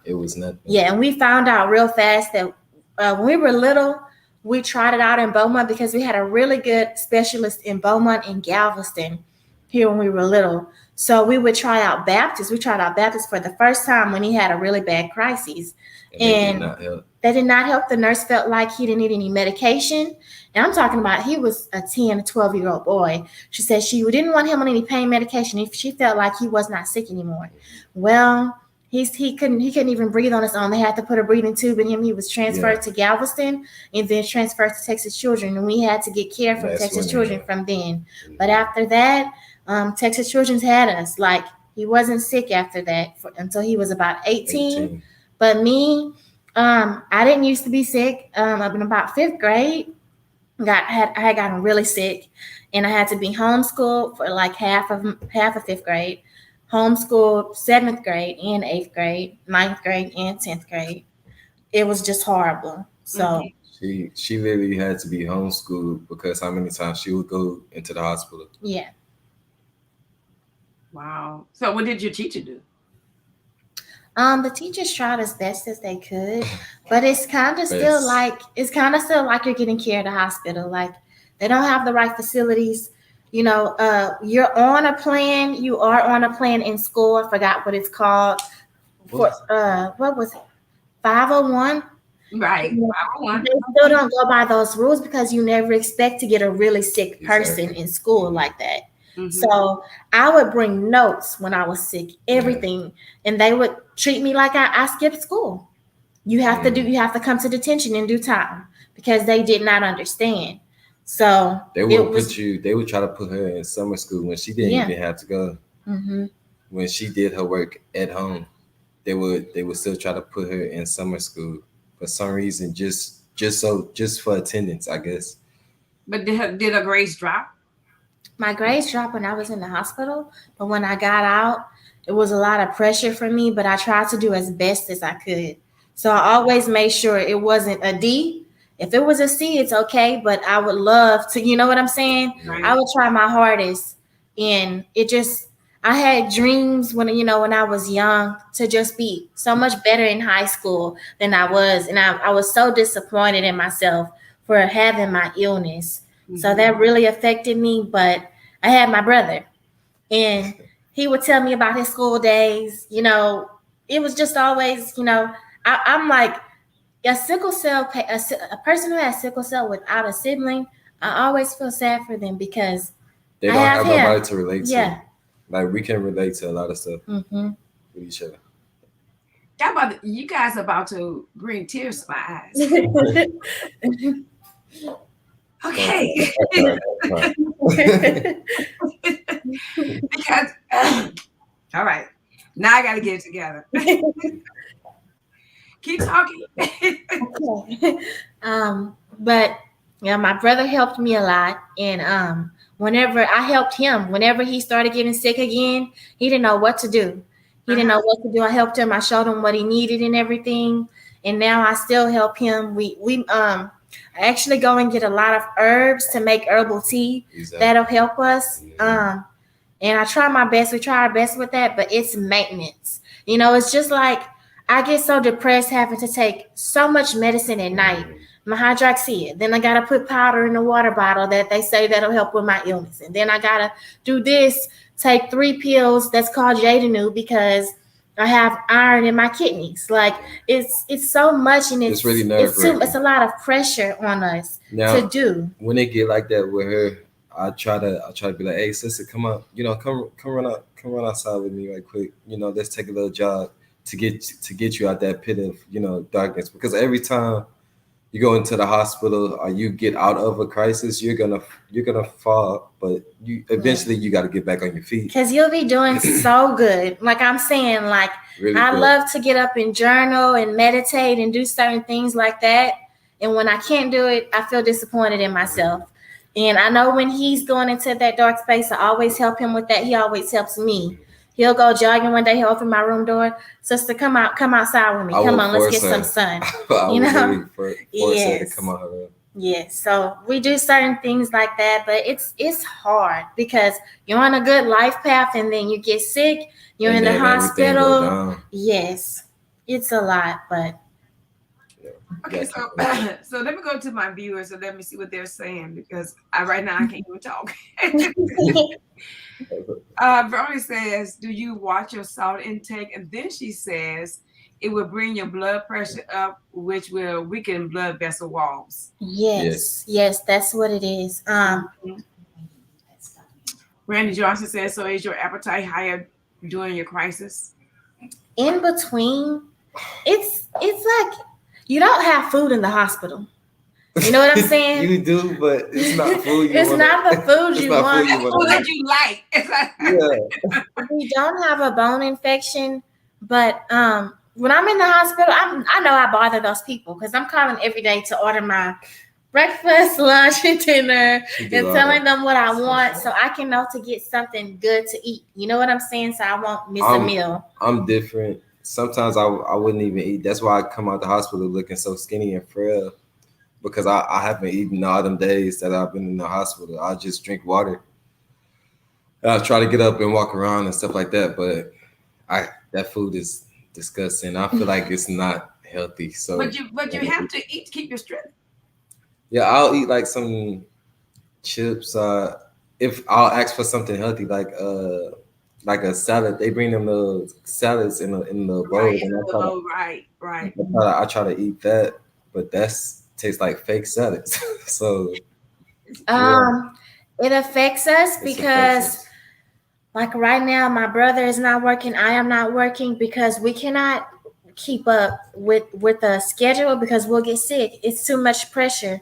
[SPEAKER 3] it was nothing.
[SPEAKER 2] yeah, and we found out real fast that when we were little, we tried it out in Beaumont because we had a really good specialist in Beaumont and Galveston here when we were little. So we would try out Baptist. We tried out Baptist for the first time when he had a really bad crisis.
[SPEAKER 3] And they did
[SPEAKER 2] And
[SPEAKER 3] not help.
[SPEAKER 2] that did not help. The nurse felt like he didn't need any medication. And I'm talking about he was a 10, 12-year-old boy. She said she didn't want him on any pain medication. She felt like he was not sick anymore. Well, he couldn't even breathe on his own. They had to put a breathing tube in him. He was transferred
[SPEAKER 3] Yeah,
[SPEAKER 2] to Galveston and then transferred to Texas Children, and we had to get care from
[SPEAKER 3] that's
[SPEAKER 2] Texas
[SPEAKER 3] when
[SPEAKER 2] Children from then. But after that, Texas Children's had us. Like he wasn't sick after that until he was about 18.
[SPEAKER 3] 18.
[SPEAKER 2] But me, I didn't used to be sick. Up in about fifth grade, I had gotten really sick, and I had to be homeschooled for like half of fifth grade, homeschooled seventh grade and eighth grade, ninth grade and 10th grade. It was just horrible. So
[SPEAKER 1] Mhm.
[SPEAKER 3] She literally had to be homeschooled because how many times she would go into the hospital.
[SPEAKER 2] yeah,
[SPEAKER 1] Wow. So what did your teacher do?
[SPEAKER 2] the teachers tried as best as they could, but
[SPEAKER 3] Best.
[SPEAKER 2] it's kind of still like you're getting care at a hospital. Like they don't have the right facilities. You're on a plan. You are on a plan in school. I forgot what it's called. For what was it? 501.
[SPEAKER 1] Right. I
[SPEAKER 2] They
[SPEAKER 1] one.
[SPEAKER 2] still don't go by those rules because you never expect to get a really sick person
[SPEAKER 3] Exactly.
[SPEAKER 2] in school
[SPEAKER 3] Mhm.
[SPEAKER 2] like that.
[SPEAKER 1] Mm-hmm.
[SPEAKER 2] So I would bring notes when I was sick,
[SPEAKER 3] Yeah.
[SPEAKER 2] everything, and they would treat me like I skipped school.
[SPEAKER 3] Mm.
[SPEAKER 2] You have to come to detention in due time because they did not understand. So it was
[SPEAKER 3] They would try to put her in summer school when she didn't
[SPEAKER 2] yeah.
[SPEAKER 3] even have to go.
[SPEAKER 2] Hmm.
[SPEAKER 3] When she did her work at home, they would still try to put her in summer school for some reason, just for attendance, I guess.
[SPEAKER 1] But did her grades drop?
[SPEAKER 2] My grades dropped when I was in the hospital, but when I got out, it was a lot of pressure for me, but I tried to do as best as I could. So I always made sure it wasn't a D. If it was a C, it's okay, but I would love to, you know what I'm saying?
[SPEAKER 3] Yeah.
[SPEAKER 2] I
[SPEAKER 1] Right.
[SPEAKER 2] would try my hardest. And it just, I had dreams when I was young to just be so much better in high school than I was. And I was so disappointed in myself for having my illness. So
[SPEAKER 1] Mhm.
[SPEAKER 2] that really affected me. But I had my brother, and he would tell me about his school days. It was just always, I'm like a sickle cell, a person who has sickle cell without a sibling. I always feel sad for them because
[SPEAKER 3] They
[SPEAKER 2] I
[SPEAKER 3] don't
[SPEAKER 2] have
[SPEAKER 3] have
[SPEAKER 2] him.
[SPEAKER 3] nobody to relate to.
[SPEAKER 2] Yeah.
[SPEAKER 3] Like we can relate to a lot of stuff
[SPEAKER 2] Hmm.
[SPEAKER 3] with each other.
[SPEAKER 1] You guys are about to bring tears to my eyes.
[SPEAKER 3] Don't
[SPEAKER 1] Okay.
[SPEAKER 3] cry, don't cry.
[SPEAKER 1] Because all right. Now I gotta get it together. Keep talking.
[SPEAKER 2] But yeah, my brother helped me a lot, and whenever I helped him, whenever he started getting sick again, he didn't know what to do. He didn't know
[SPEAKER 1] Uh-huh.
[SPEAKER 2] what to do. I helped him. I showed him what he needed and everything, and now I still help him. We I actually go and get a lot of herbs to make herbal tea
[SPEAKER 3] Exactly.
[SPEAKER 2] that'll help us.
[SPEAKER 3] Mhm.
[SPEAKER 2] And I try my best. We try our best with that, but it's maintenance. It's just like I get so depressed having to take so much medicine at night.
[SPEAKER 3] Mhm.
[SPEAKER 2] My hydroxyl. Then I gotta put powder in the water bottle that they say that'll help with my illness. And then I gotta do this, take 3 pills that's called Jadenu because I have iron in my kidneys. Like it's so much, and
[SPEAKER 3] It's really
[SPEAKER 2] it's a
[SPEAKER 3] nerve-wracking.
[SPEAKER 2] lot of pressure on us to
[SPEAKER 3] Now,
[SPEAKER 2] do.
[SPEAKER 3] when it get like that with her, I try to be like, hey sister, come on, come run outside with me right quick. Let's take a little jog to get you out that pit of darkness. Because every time you go into the hospital or you get out of a crisis, you're gonna fall, but you
[SPEAKER 2] Yeah.
[SPEAKER 3] eventually you got to get back on your feet.
[SPEAKER 2] Because you'll be doing so good. Like I'm saying, like
[SPEAKER 3] Really
[SPEAKER 2] I
[SPEAKER 3] good.
[SPEAKER 2] love to get up and journal and meditate and do certain things like that. And when I can't do it, I feel disappointed in myself. And I know when he's going into that dark space, I always help him with that. He always helps me. He'll go jogging one day, he'll open my room door. Sister, come outside with me.
[SPEAKER 3] I
[SPEAKER 2] Come
[SPEAKER 3] will
[SPEAKER 2] on, let's
[SPEAKER 3] force
[SPEAKER 2] get some
[SPEAKER 3] her.
[SPEAKER 2] sun.
[SPEAKER 3] I
[SPEAKER 2] You
[SPEAKER 3] would
[SPEAKER 2] know?
[SPEAKER 3] literally force her to come
[SPEAKER 2] Yes.
[SPEAKER 3] out her room.
[SPEAKER 2] Yes, so we do certain things like that, but it's hard because you're on a good life path and then you get sick, you're
[SPEAKER 3] And
[SPEAKER 2] in the
[SPEAKER 3] then everything go
[SPEAKER 2] hospital.
[SPEAKER 3] down.
[SPEAKER 2] Yes, it's a lot, but
[SPEAKER 3] Yeah, you
[SPEAKER 1] Okay,
[SPEAKER 3] gotta
[SPEAKER 1] so
[SPEAKER 3] keep going.
[SPEAKER 1] so let me go to my viewers and let me see what they're saying because right now I can't even talk. Vernie says, "Do you watch your salt intake?" And then she says, "It will bring your blood pressure up, which will weaken blood vessel walls."
[SPEAKER 3] Yes.
[SPEAKER 2] yes, that's what it is.
[SPEAKER 1] Mhm. Randy Johnson says, "So is your appetite higher during your crisis?"
[SPEAKER 2] In between, it's like you don't have food in the hospital. You know what I'm saying?
[SPEAKER 3] You do, but it's not food you
[SPEAKER 2] It's
[SPEAKER 3] wanna.
[SPEAKER 2] not the food
[SPEAKER 3] It's
[SPEAKER 2] you
[SPEAKER 3] not food
[SPEAKER 2] want.
[SPEAKER 3] you
[SPEAKER 1] Oh,
[SPEAKER 3] wanna
[SPEAKER 1] that
[SPEAKER 3] eat.
[SPEAKER 1] you like. It's like,
[SPEAKER 3] Yeah.
[SPEAKER 2] We don't have a bone infection, but when I'm in the hospital, I know I bother those people because I'm calling every day to order my breakfast, lunch, and dinner,
[SPEAKER 3] She
[SPEAKER 2] and
[SPEAKER 3] do all
[SPEAKER 2] telling
[SPEAKER 3] that.
[SPEAKER 2] them what I want so I can know to get something good to eat. You know what I'm saying? So I won't miss a
[SPEAKER 3] I'm
[SPEAKER 2] meal.
[SPEAKER 3] I'm different. Sometimes I wouldn't even eat. That's why I come out the hospital looking so skinny and frail because I haven't eaten all them days that I've been in the hospital. I just drink water. I try to get up and walk around and stuff like that, but I that food is disgusting. I feel like it's not healthy. So
[SPEAKER 1] but you have to eat to keep your strength.
[SPEAKER 3] yeah, I'll eat like some chips. If I'll ask for something healthy, like a salad, they bring them the salads in the bowl,
[SPEAKER 1] Right,
[SPEAKER 3] and
[SPEAKER 1] in the low, right, right.
[SPEAKER 3] I try to eat that, but that's tastes like fake salads. So yeah,
[SPEAKER 2] Um, it affects us
[SPEAKER 3] it affects
[SPEAKER 2] because
[SPEAKER 3] us.
[SPEAKER 2] like right now, my brother is not working. I am not working because we cannot keep up with the schedule because we'll get sick. It's too much pressure.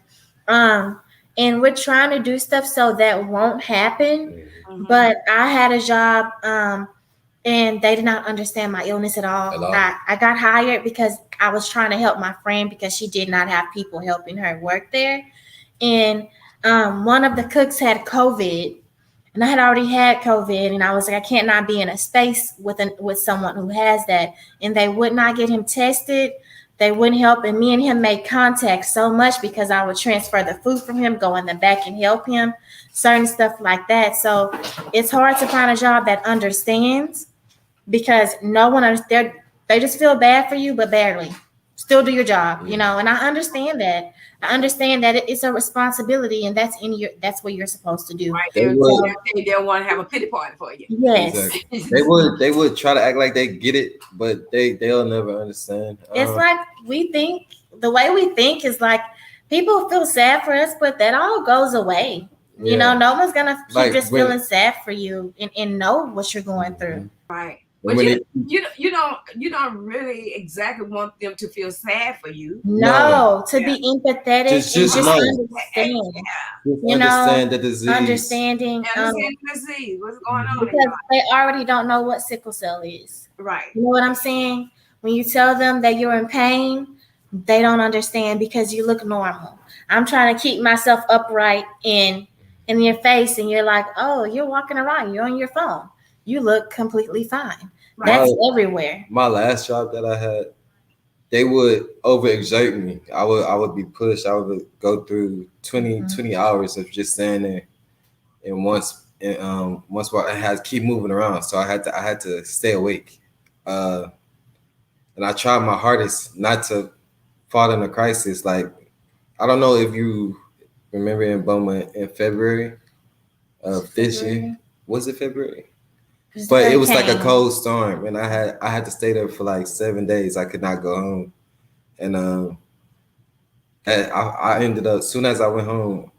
[SPEAKER 2] Um, and we're trying to do stuff so that won't happen.
[SPEAKER 3] Mhm.
[SPEAKER 1] Hmm.
[SPEAKER 2] But I had a job, and they did not understand my illness at all.
[SPEAKER 3] A lot.
[SPEAKER 2] I got hired because I was trying to help my friend because she did not have people helping her work there. And one of the cooks had COVID, and I had already had COVID, and I was like, I can't not be in a space with someone who has that, and they would not get him tested they wouldn't help. And me and him made contact so much because I would transfer the food from him, go in the back and help him, certain stuff like that. So it's hard to find a job that understands because no one understands. They just feel bad for you, but barely. Still do your job, you know. And I understand that. I understand that it's a responsibility, and that's what you're supposed to do.
[SPEAKER 1] Right.
[SPEAKER 3] They would
[SPEAKER 1] They don't want to have a pity party for you.
[SPEAKER 2] Yes.
[SPEAKER 3] exactly. They would try to act like they get it, but they'll never understand.
[SPEAKER 2] It's like we think the way we think is like people feel sad for us, but that all goes away. You know, no one's gonna keep
[SPEAKER 3] Like
[SPEAKER 2] just
[SPEAKER 3] when-
[SPEAKER 2] feeling sad for you and know what you're going through.
[SPEAKER 1] Right.
[SPEAKER 3] When
[SPEAKER 1] But
[SPEAKER 3] it-
[SPEAKER 1] you don't really exactly want them to feel sad for you.
[SPEAKER 2] No, to
[SPEAKER 1] Yeah.
[SPEAKER 2] be empathetic
[SPEAKER 3] Just
[SPEAKER 2] and just
[SPEAKER 3] know.
[SPEAKER 2] understand.
[SPEAKER 3] Just
[SPEAKER 2] You know,
[SPEAKER 3] understand the disease.
[SPEAKER 2] Understanding
[SPEAKER 1] Understand the disease. What's going on? in
[SPEAKER 2] because
[SPEAKER 1] your life.
[SPEAKER 2] they already don't know what sickle cell is.
[SPEAKER 1] Right.
[SPEAKER 2] You know what I'm saying? When you tell them that you're in pain, they don't understand because you look normal. I'm trying to keep myself upright in your face, and you're like, oh, you're walking around, you're on your phone. You look completely fine.
[SPEAKER 1] Right.
[SPEAKER 2] That's everywhere.
[SPEAKER 3] My last job that I had, they would overexert me. I would be pushed. I would go through 20 hours of just standing there, and once I had to keep moving around, so I had to stay awake. And I tried my hardest not to fall in a crisis. Like, I don't know if you remember in Boma in February of this year. Was it February? But it was like a cold storm, and I had to stay there for like 7 days. I could not go home, and I ended up, soon as I went home,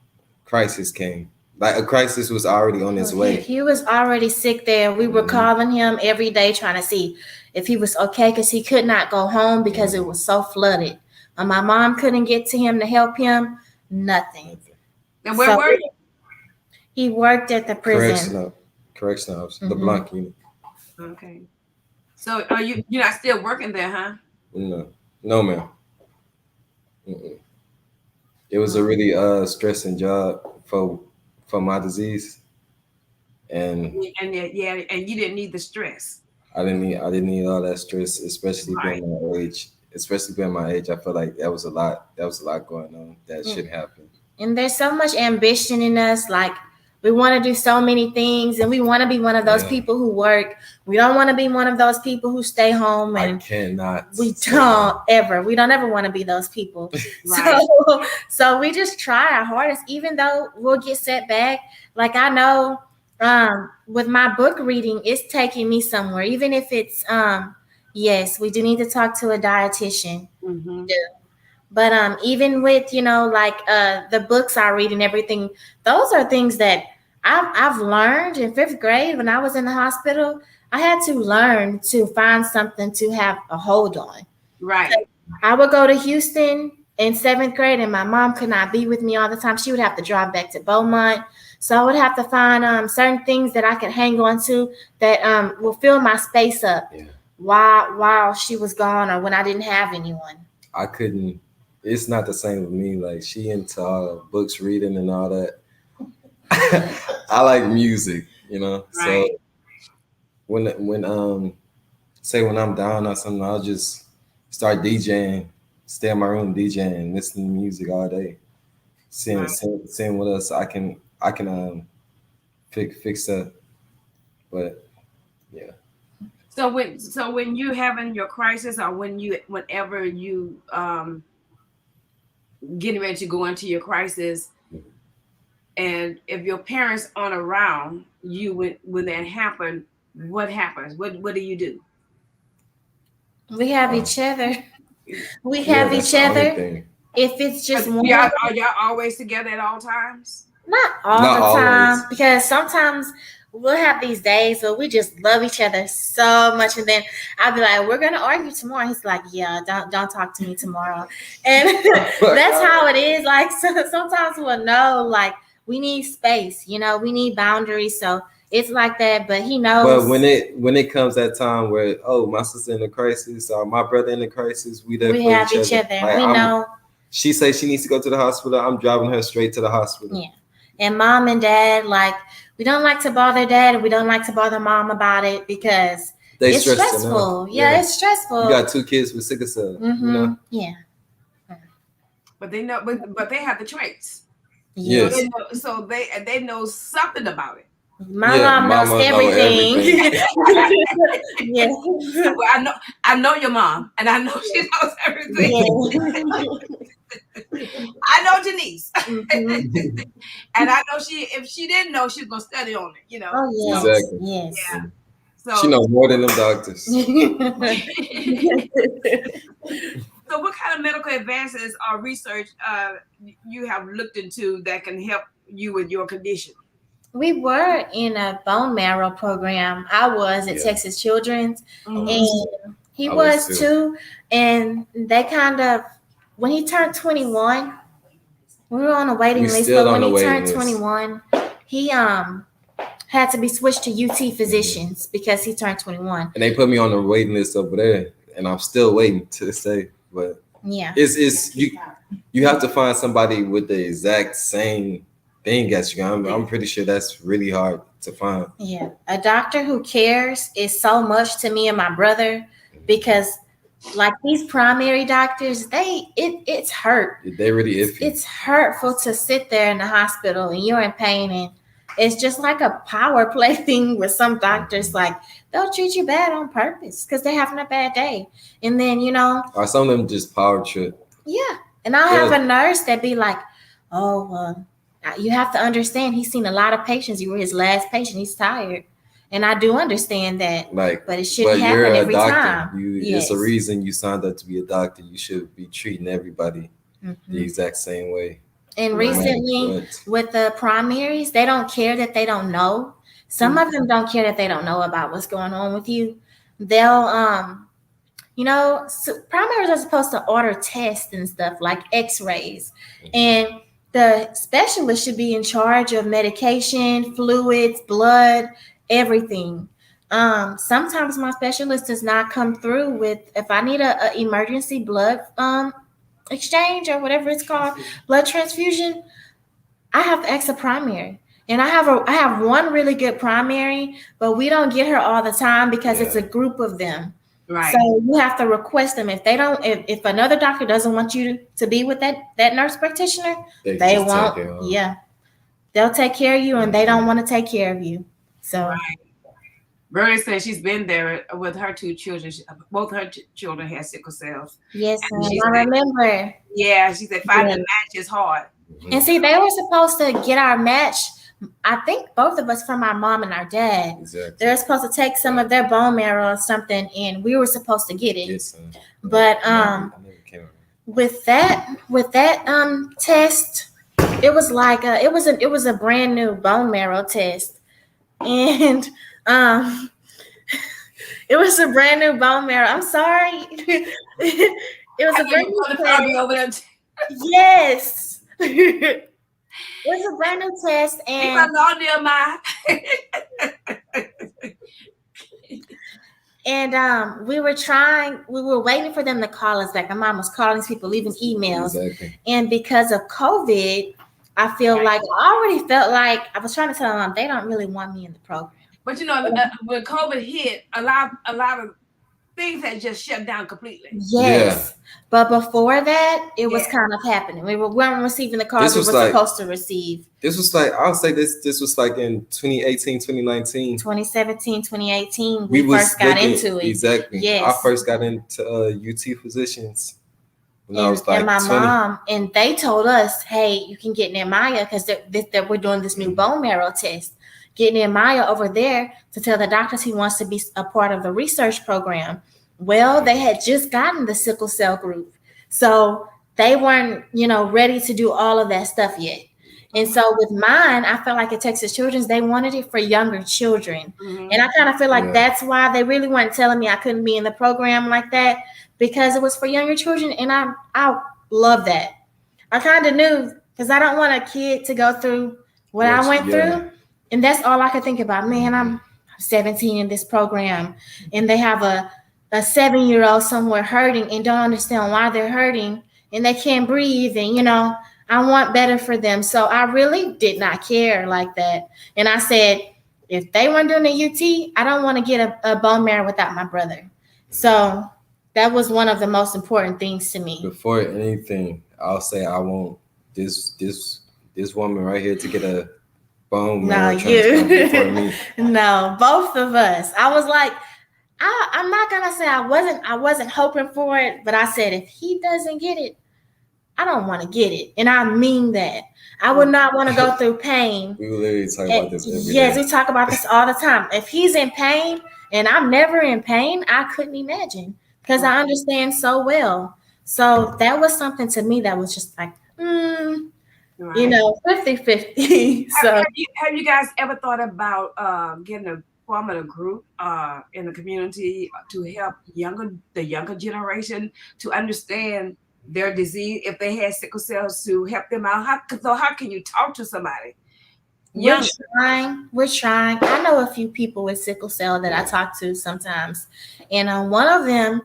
[SPEAKER 3] crisis came. Like a crisis was already on its way.
[SPEAKER 2] He was already sick there. We were calling him every day trying to see if he was okay because he could not go home because it was so flooded. And my mom couldn't get to him to help him. Nothing.
[SPEAKER 1] And where were you?
[SPEAKER 2] He worked at the prison.
[SPEAKER 3] Correctional house, the Blanc unit.
[SPEAKER 1] Okay. So are you're not still working there, huh?
[SPEAKER 3] No, ma'am. Mm-mm. It was a really stressing job for my disease, and
[SPEAKER 1] And you didn't need the stress.
[SPEAKER 3] I didn't need all that stress, especially being my age. Especially being my age, I feel like that was a lot going on that shouldn't happen.
[SPEAKER 2] And there's so much ambition in us. Like, we want to do so many things, and we want to be one of those people who work. We don't want to be one of those people who stay home. And
[SPEAKER 3] I cannot.
[SPEAKER 2] We don't ever want to be those people.
[SPEAKER 1] Right.
[SPEAKER 2] So we just try our hardest, even though we'll get set back. Like, I know with my book reading, it's taking me somewhere, even if it's yes, we do need to talk to a dietitian.
[SPEAKER 1] Mm-hmm.
[SPEAKER 2] But even with, like the books I read and everything, those are things that I've learned in 5th grade when I was in the hospital. I had to learn to find something to have a hold on.
[SPEAKER 1] Right.
[SPEAKER 2] So I would go to Houston in 7th grade, and my mom could not be with me all the time. She would have to drive back to Beaumont. So I would have to find certain things that I could hang on to that will fill my space up while she was gone or when I didn't have anyone.
[SPEAKER 3] I couldn't. It's not the same with me. Like, she into all books reading and all that. I like music,
[SPEAKER 1] Right.
[SPEAKER 3] So when say when I'm down or something, I'll just start DJing, stay in my room DJing, listen to music all day, seeing what else I can fix that. But yeah.
[SPEAKER 1] So when you having your crisis, or whenever you getting ready to go into your crisis, and if your parents aren't around you when that happen, what happens? What do you do?
[SPEAKER 2] We have each other. We have each other. If it's just one,
[SPEAKER 1] Are y'all always together at all times?
[SPEAKER 2] not all
[SPEAKER 3] Not
[SPEAKER 2] the time,
[SPEAKER 3] always.
[SPEAKER 2] because sometimes we'll have these days where we just love each other so much, and then I'll be like, "We're gonna argue tomorrow." He's like, "Yeah, don't talk to me tomorrow," and that's how it is. Like, so sometimes we'll know, like, we need space, we need boundaries. So it's like that, but he knows.
[SPEAKER 3] But when it comes that time where, my sister in a crisis or my brother in a crisis, we there
[SPEAKER 2] we
[SPEAKER 3] for
[SPEAKER 2] have each other.
[SPEAKER 3] Like,
[SPEAKER 2] We know.
[SPEAKER 3] She says she needs to go to the hospital. I'm driving her straight to the hospital.
[SPEAKER 2] Yeah. And mom and dad, like, we don't like to bother dad, and we don't like to bother mom about it because
[SPEAKER 3] They
[SPEAKER 2] It's
[SPEAKER 3] stressed enough.
[SPEAKER 2] stressful. Yeah, it's stressful.
[SPEAKER 3] You got two kids with sickle cell.
[SPEAKER 2] Yeah.
[SPEAKER 1] But they know, but they have the traits. So
[SPEAKER 2] Yes.
[SPEAKER 3] Yes.
[SPEAKER 1] they know, they know something about it.
[SPEAKER 2] My
[SPEAKER 3] Yeah,
[SPEAKER 2] mom knows
[SPEAKER 3] mama know
[SPEAKER 2] everything.
[SPEAKER 3] everything.
[SPEAKER 2] Yeah.
[SPEAKER 1] Well, I know your mom, and I know she knows everything.
[SPEAKER 2] Yeah.
[SPEAKER 1] I know Janice,
[SPEAKER 2] Mhm.
[SPEAKER 1] and I know if she didn't know, she was gonna study on it.
[SPEAKER 2] Oh yes,
[SPEAKER 3] Exactly.
[SPEAKER 2] yes.
[SPEAKER 1] Yeah.
[SPEAKER 3] She
[SPEAKER 1] So,
[SPEAKER 3] knows more than them doctors.
[SPEAKER 1] so what kind of medical advances or research you have looked into that can help you with your condition?
[SPEAKER 2] We were in a bone marrow program. I was at
[SPEAKER 3] Yeah.
[SPEAKER 2] Texas Children's,
[SPEAKER 3] I
[SPEAKER 1] Mhm.
[SPEAKER 3] was.
[SPEAKER 2] and he
[SPEAKER 3] I was
[SPEAKER 2] was
[SPEAKER 3] too.
[SPEAKER 2] too. And they kind of, when he turned 21, we were on a
[SPEAKER 3] We
[SPEAKER 2] waiting list.
[SPEAKER 3] still
[SPEAKER 2] But
[SPEAKER 3] on
[SPEAKER 2] when
[SPEAKER 3] the
[SPEAKER 2] he
[SPEAKER 3] waiting
[SPEAKER 2] turned
[SPEAKER 3] list.
[SPEAKER 2] 21, he had to be switched to UT Physicians because he turned 21.
[SPEAKER 3] And they put me on the waiting list over there, and I'm still waiting to this day. But
[SPEAKER 2] Yeah.
[SPEAKER 3] it's you have to find somebody with the exact same thing as you. I'm pretty sure that's really hard to find.
[SPEAKER 2] Yeah, a doctor who cares is so much to me and my brother because, like these primary doctors, it's hurt.
[SPEAKER 3] They really iffy.
[SPEAKER 2] It's hurtful to sit there in the hospital and you're in pain, and it's just like a power play thing with some doctors. Like they'll treat you bad on purpose because they're having a bad day, and then
[SPEAKER 3] Or some of them just power trip.
[SPEAKER 2] yeah, and I'll have a nurse that be like, "Oh, you have to understand. He's seen a lot of patients. You were his last patient. He's tired." And I do understand that,
[SPEAKER 3] Like,
[SPEAKER 2] but it shouldn't
[SPEAKER 3] you're
[SPEAKER 2] happen
[SPEAKER 3] a
[SPEAKER 2] every
[SPEAKER 3] doctor.
[SPEAKER 2] time.
[SPEAKER 3] It's a reason you signed up to be a doctor. You should be treating everybody the exact same way.
[SPEAKER 2] And
[SPEAKER 3] no matter
[SPEAKER 2] recently,
[SPEAKER 3] what.
[SPEAKER 2] with the primaries, they don't care that they don't know. Some of them don't care that they don't know about what's going on with you. They'll, primaries are supposed to order tests and stuff like X-rays, and the specialist should be in charge of medication, fluids, blood, everything. Sometimes my specialist does not come through with if I need a emergency blood exchange or whatever it's called, blood transfusion. I have to ask a primary. And I have one really good primary, but we don't get her all the time because it's a group of them.
[SPEAKER 1] Right.
[SPEAKER 2] So you have to request them. If they don't, if another doctor doesn't want you to be with that nurse practitioner, they won't. Yeah, they'll take care of you, and they don't want to take care of you. So
[SPEAKER 1] Right. Bernie said she's been there with her two children. Both her children had sickle cells.
[SPEAKER 2] yes,
[SPEAKER 1] And she
[SPEAKER 2] I
[SPEAKER 1] said,
[SPEAKER 2] remember.
[SPEAKER 1] yeah, she said finding
[SPEAKER 2] Yeah.
[SPEAKER 1] a match is hard.
[SPEAKER 2] And see, they were supposed to get our match. I think both of us from our mom and our dad.
[SPEAKER 3] Exactly.
[SPEAKER 2] They're supposed to take some of their bone marrow or something, and we were supposed to get it.
[SPEAKER 3] Yes,
[SPEAKER 2] but
[SPEAKER 3] I never came around.
[SPEAKER 2] with that test, it was like it was a brand new bone marrow test, and it was a brand new bone marrow. I'm sorry, it was a brand new test.
[SPEAKER 1] Over there.
[SPEAKER 2] Yes. It was a brand new test, and we were waiting for them to call us back. My mom was calling these people, leaving emails.
[SPEAKER 3] Exactly.
[SPEAKER 2] And because of COVID, I feel like I already felt like I was trying to tell them they don't really want me in the program.
[SPEAKER 1] But when COVID hit, a lot of things had just shut down completely.
[SPEAKER 2] Yes. Yeah. But before that, it was kind of happening. We weren't receiving the calls we were supposed to receive.
[SPEAKER 3] This was like, I'll say this was like in 2018, 2019.
[SPEAKER 2] 2017, 2018, we first got into it.
[SPEAKER 3] Exactly.
[SPEAKER 2] Yes.
[SPEAKER 3] I first got into UT Physicians when I was like
[SPEAKER 2] and my
[SPEAKER 3] 20.
[SPEAKER 2] mom, and they told us, hey, you can get Nehemiah because we're doing this new bone marrow test. Get Nehemiah over there to tell the doctors he wants to be a part of the research program. Well, they had just gotten the sickle cell group. So they weren't, ready to do all of that stuff yet. And so with mine, I felt like at Texas Children's, they wanted it for younger children. Mm-hmm. And I kind of feel like that's why they really weren't telling me I couldn't be in the program like that, because it was for younger children. And I love that. I kind of knew, because I don't want a kid to go through what I went through. And that's all I could think about. Man, I'm 17 in this program, and they have a 7-year-old somewhere hurting and don't understand why they're hurting, and they can't breathe, and I want better for them. So I really did not care like that. And I said, if they weren't doing a UT, I don't want to get a bone marrow without my brother. So that was one of the most important things to me.
[SPEAKER 3] Before anything, I'll say I want this woman right here to get a bone
[SPEAKER 2] No,
[SPEAKER 3] marrow transplant before
[SPEAKER 2] you.
[SPEAKER 3] me.
[SPEAKER 2] No, both of us. I was like, I'm not gonna say I wasn't hoping for it, but I said if he doesn't get it, I don't want to get it, and I mean that. I would not want to go through pain.
[SPEAKER 3] We literally talk about this every
[SPEAKER 2] Yes,
[SPEAKER 3] day.
[SPEAKER 2] we talk about this all the time. If he's in pain and I'm never in pain, I couldn't imagine because I understand so well. So that was something to me that was just like,
[SPEAKER 1] Right.
[SPEAKER 2] 50-50.
[SPEAKER 1] Have,
[SPEAKER 2] So
[SPEAKER 1] have you guys ever thought about getting a forming a group in the community to help the younger generation to understand their disease if they had sickle cells to help them out? How can you talk to somebody
[SPEAKER 2] we're
[SPEAKER 1] young?
[SPEAKER 2] trying. We're trying. I know a few people with sickle cell that I talk to sometimes, and one of them,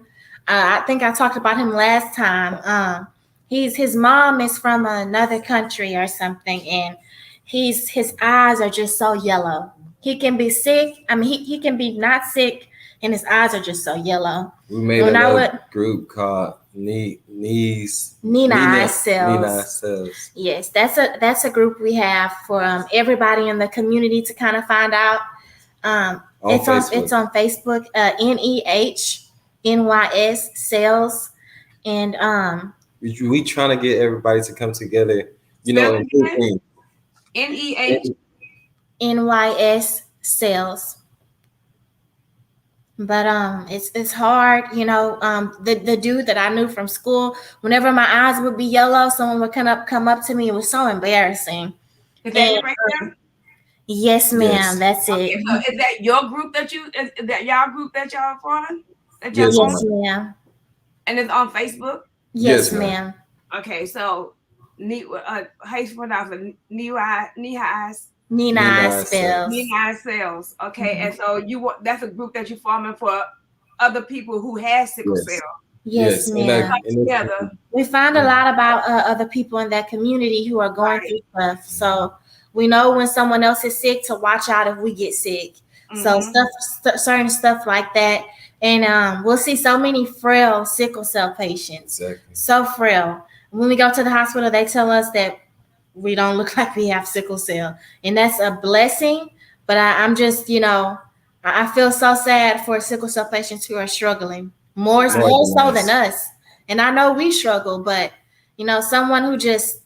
[SPEAKER 2] I think I talked about him last time. His mom is from another country or something, and his eyes are just so yellow. He can be sick. I mean, he can be not sick, and his eyes are just so yellow.
[SPEAKER 3] We made
[SPEAKER 2] When
[SPEAKER 3] a
[SPEAKER 2] I
[SPEAKER 3] little
[SPEAKER 2] would
[SPEAKER 3] group called Knees
[SPEAKER 2] Nina Eye
[SPEAKER 3] Nina
[SPEAKER 2] Cells.
[SPEAKER 3] Cells
[SPEAKER 2] Yes, that's a group we have for everybody in the community to kind of find out.
[SPEAKER 3] on
[SPEAKER 2] It's
[SPEAKER 3] Facebook.
[SPEAKER 2] on Facebook. NEHNYS Sales, and
[SPEAKER 3] We trying to get everybody to come together,
[SPEAKER 1] Spell it
[SPEAKER 3] and do
[SPEAKER 1] again.
[SPEAKER 3] things.
[SPEAKER 1] NEH.
[SPEAKER 2] NYS Sales. But it's hard, the dude that I knew from school, whenever my eyes would be yellow, someone would come up to me. It was so embarrassing.
[SPEAKER 1] Is that
[SPEAKER 2] And
[SPEAKER 1] it right there?
[SPEAKER 2] yes, ma'am,
[SPEAKER 3] Yes,
[SPEAKER 2] that's it.
[SPEAKER 1] Okay, so is that your group is that y'all group that y'all forming? That y'all
[SPEAKER 3] yes,
[SPEAKER 1] forming?
[SPEAKER 2] Yes,
[SPEAKER 3] ma'am.
[SPEAKER 2] ma'am.
[SPEAKER 1] And it's on Facebook?
[SPEAKER 2] Yes,
[SPEAKER 3] Yes, ma'am.
[SPEAKER 2] ma'am.
[SPEAKER 1] Okay, so how you pronounce it? Knee
[SPEAKER 2] Nina
[SPEAKER 3] Nina
[SPEAKER 2] Spells.
[SPEAKER 3] Cells.
[SPEAKER 1] cells. Okay,
[SPEAKER 2] Mhm.
[SPEAKER 1] and so you want that's a group that you're forming for other people who have sickle cell.
[SPEAKER 3] Yes,
[SPEAKER 2] Yes,
[SPEAKER 3] yes, and that
[SPEAKER 2] ma'am.
[SPEAKER 3] and
[SPEAKER 1] Together,
[SPEAKER 2] We find a lot about other people in that community who are going
[SPEAKER 1] right?
[SPEAKER 2] through stuff. So we know when someone else is sick to watch out if we get sick. So
[SPEAKER 1] Mm-hmm.
[SPEAKER 2] certain stuff like that. And we'll see so many frail sickle cell patients.
[SPEAKER 3] exactly.
[SPEAKER 2] So frail. When we go to the hospital, they tell us that we don't look like we have sickle cell. And that's a blessing. But I'm just, I feel so sad for sickle cell patients who are struggling
[SPEAKER 1] Right.
[SPEAKER 3] More
[SPEAKER 2] more
[SPEAKER 3] than
[SPEAKER 2] so than
[SPEAKER 3] us,
[SPEAKER 2] us. And I know we struggle, but someone who just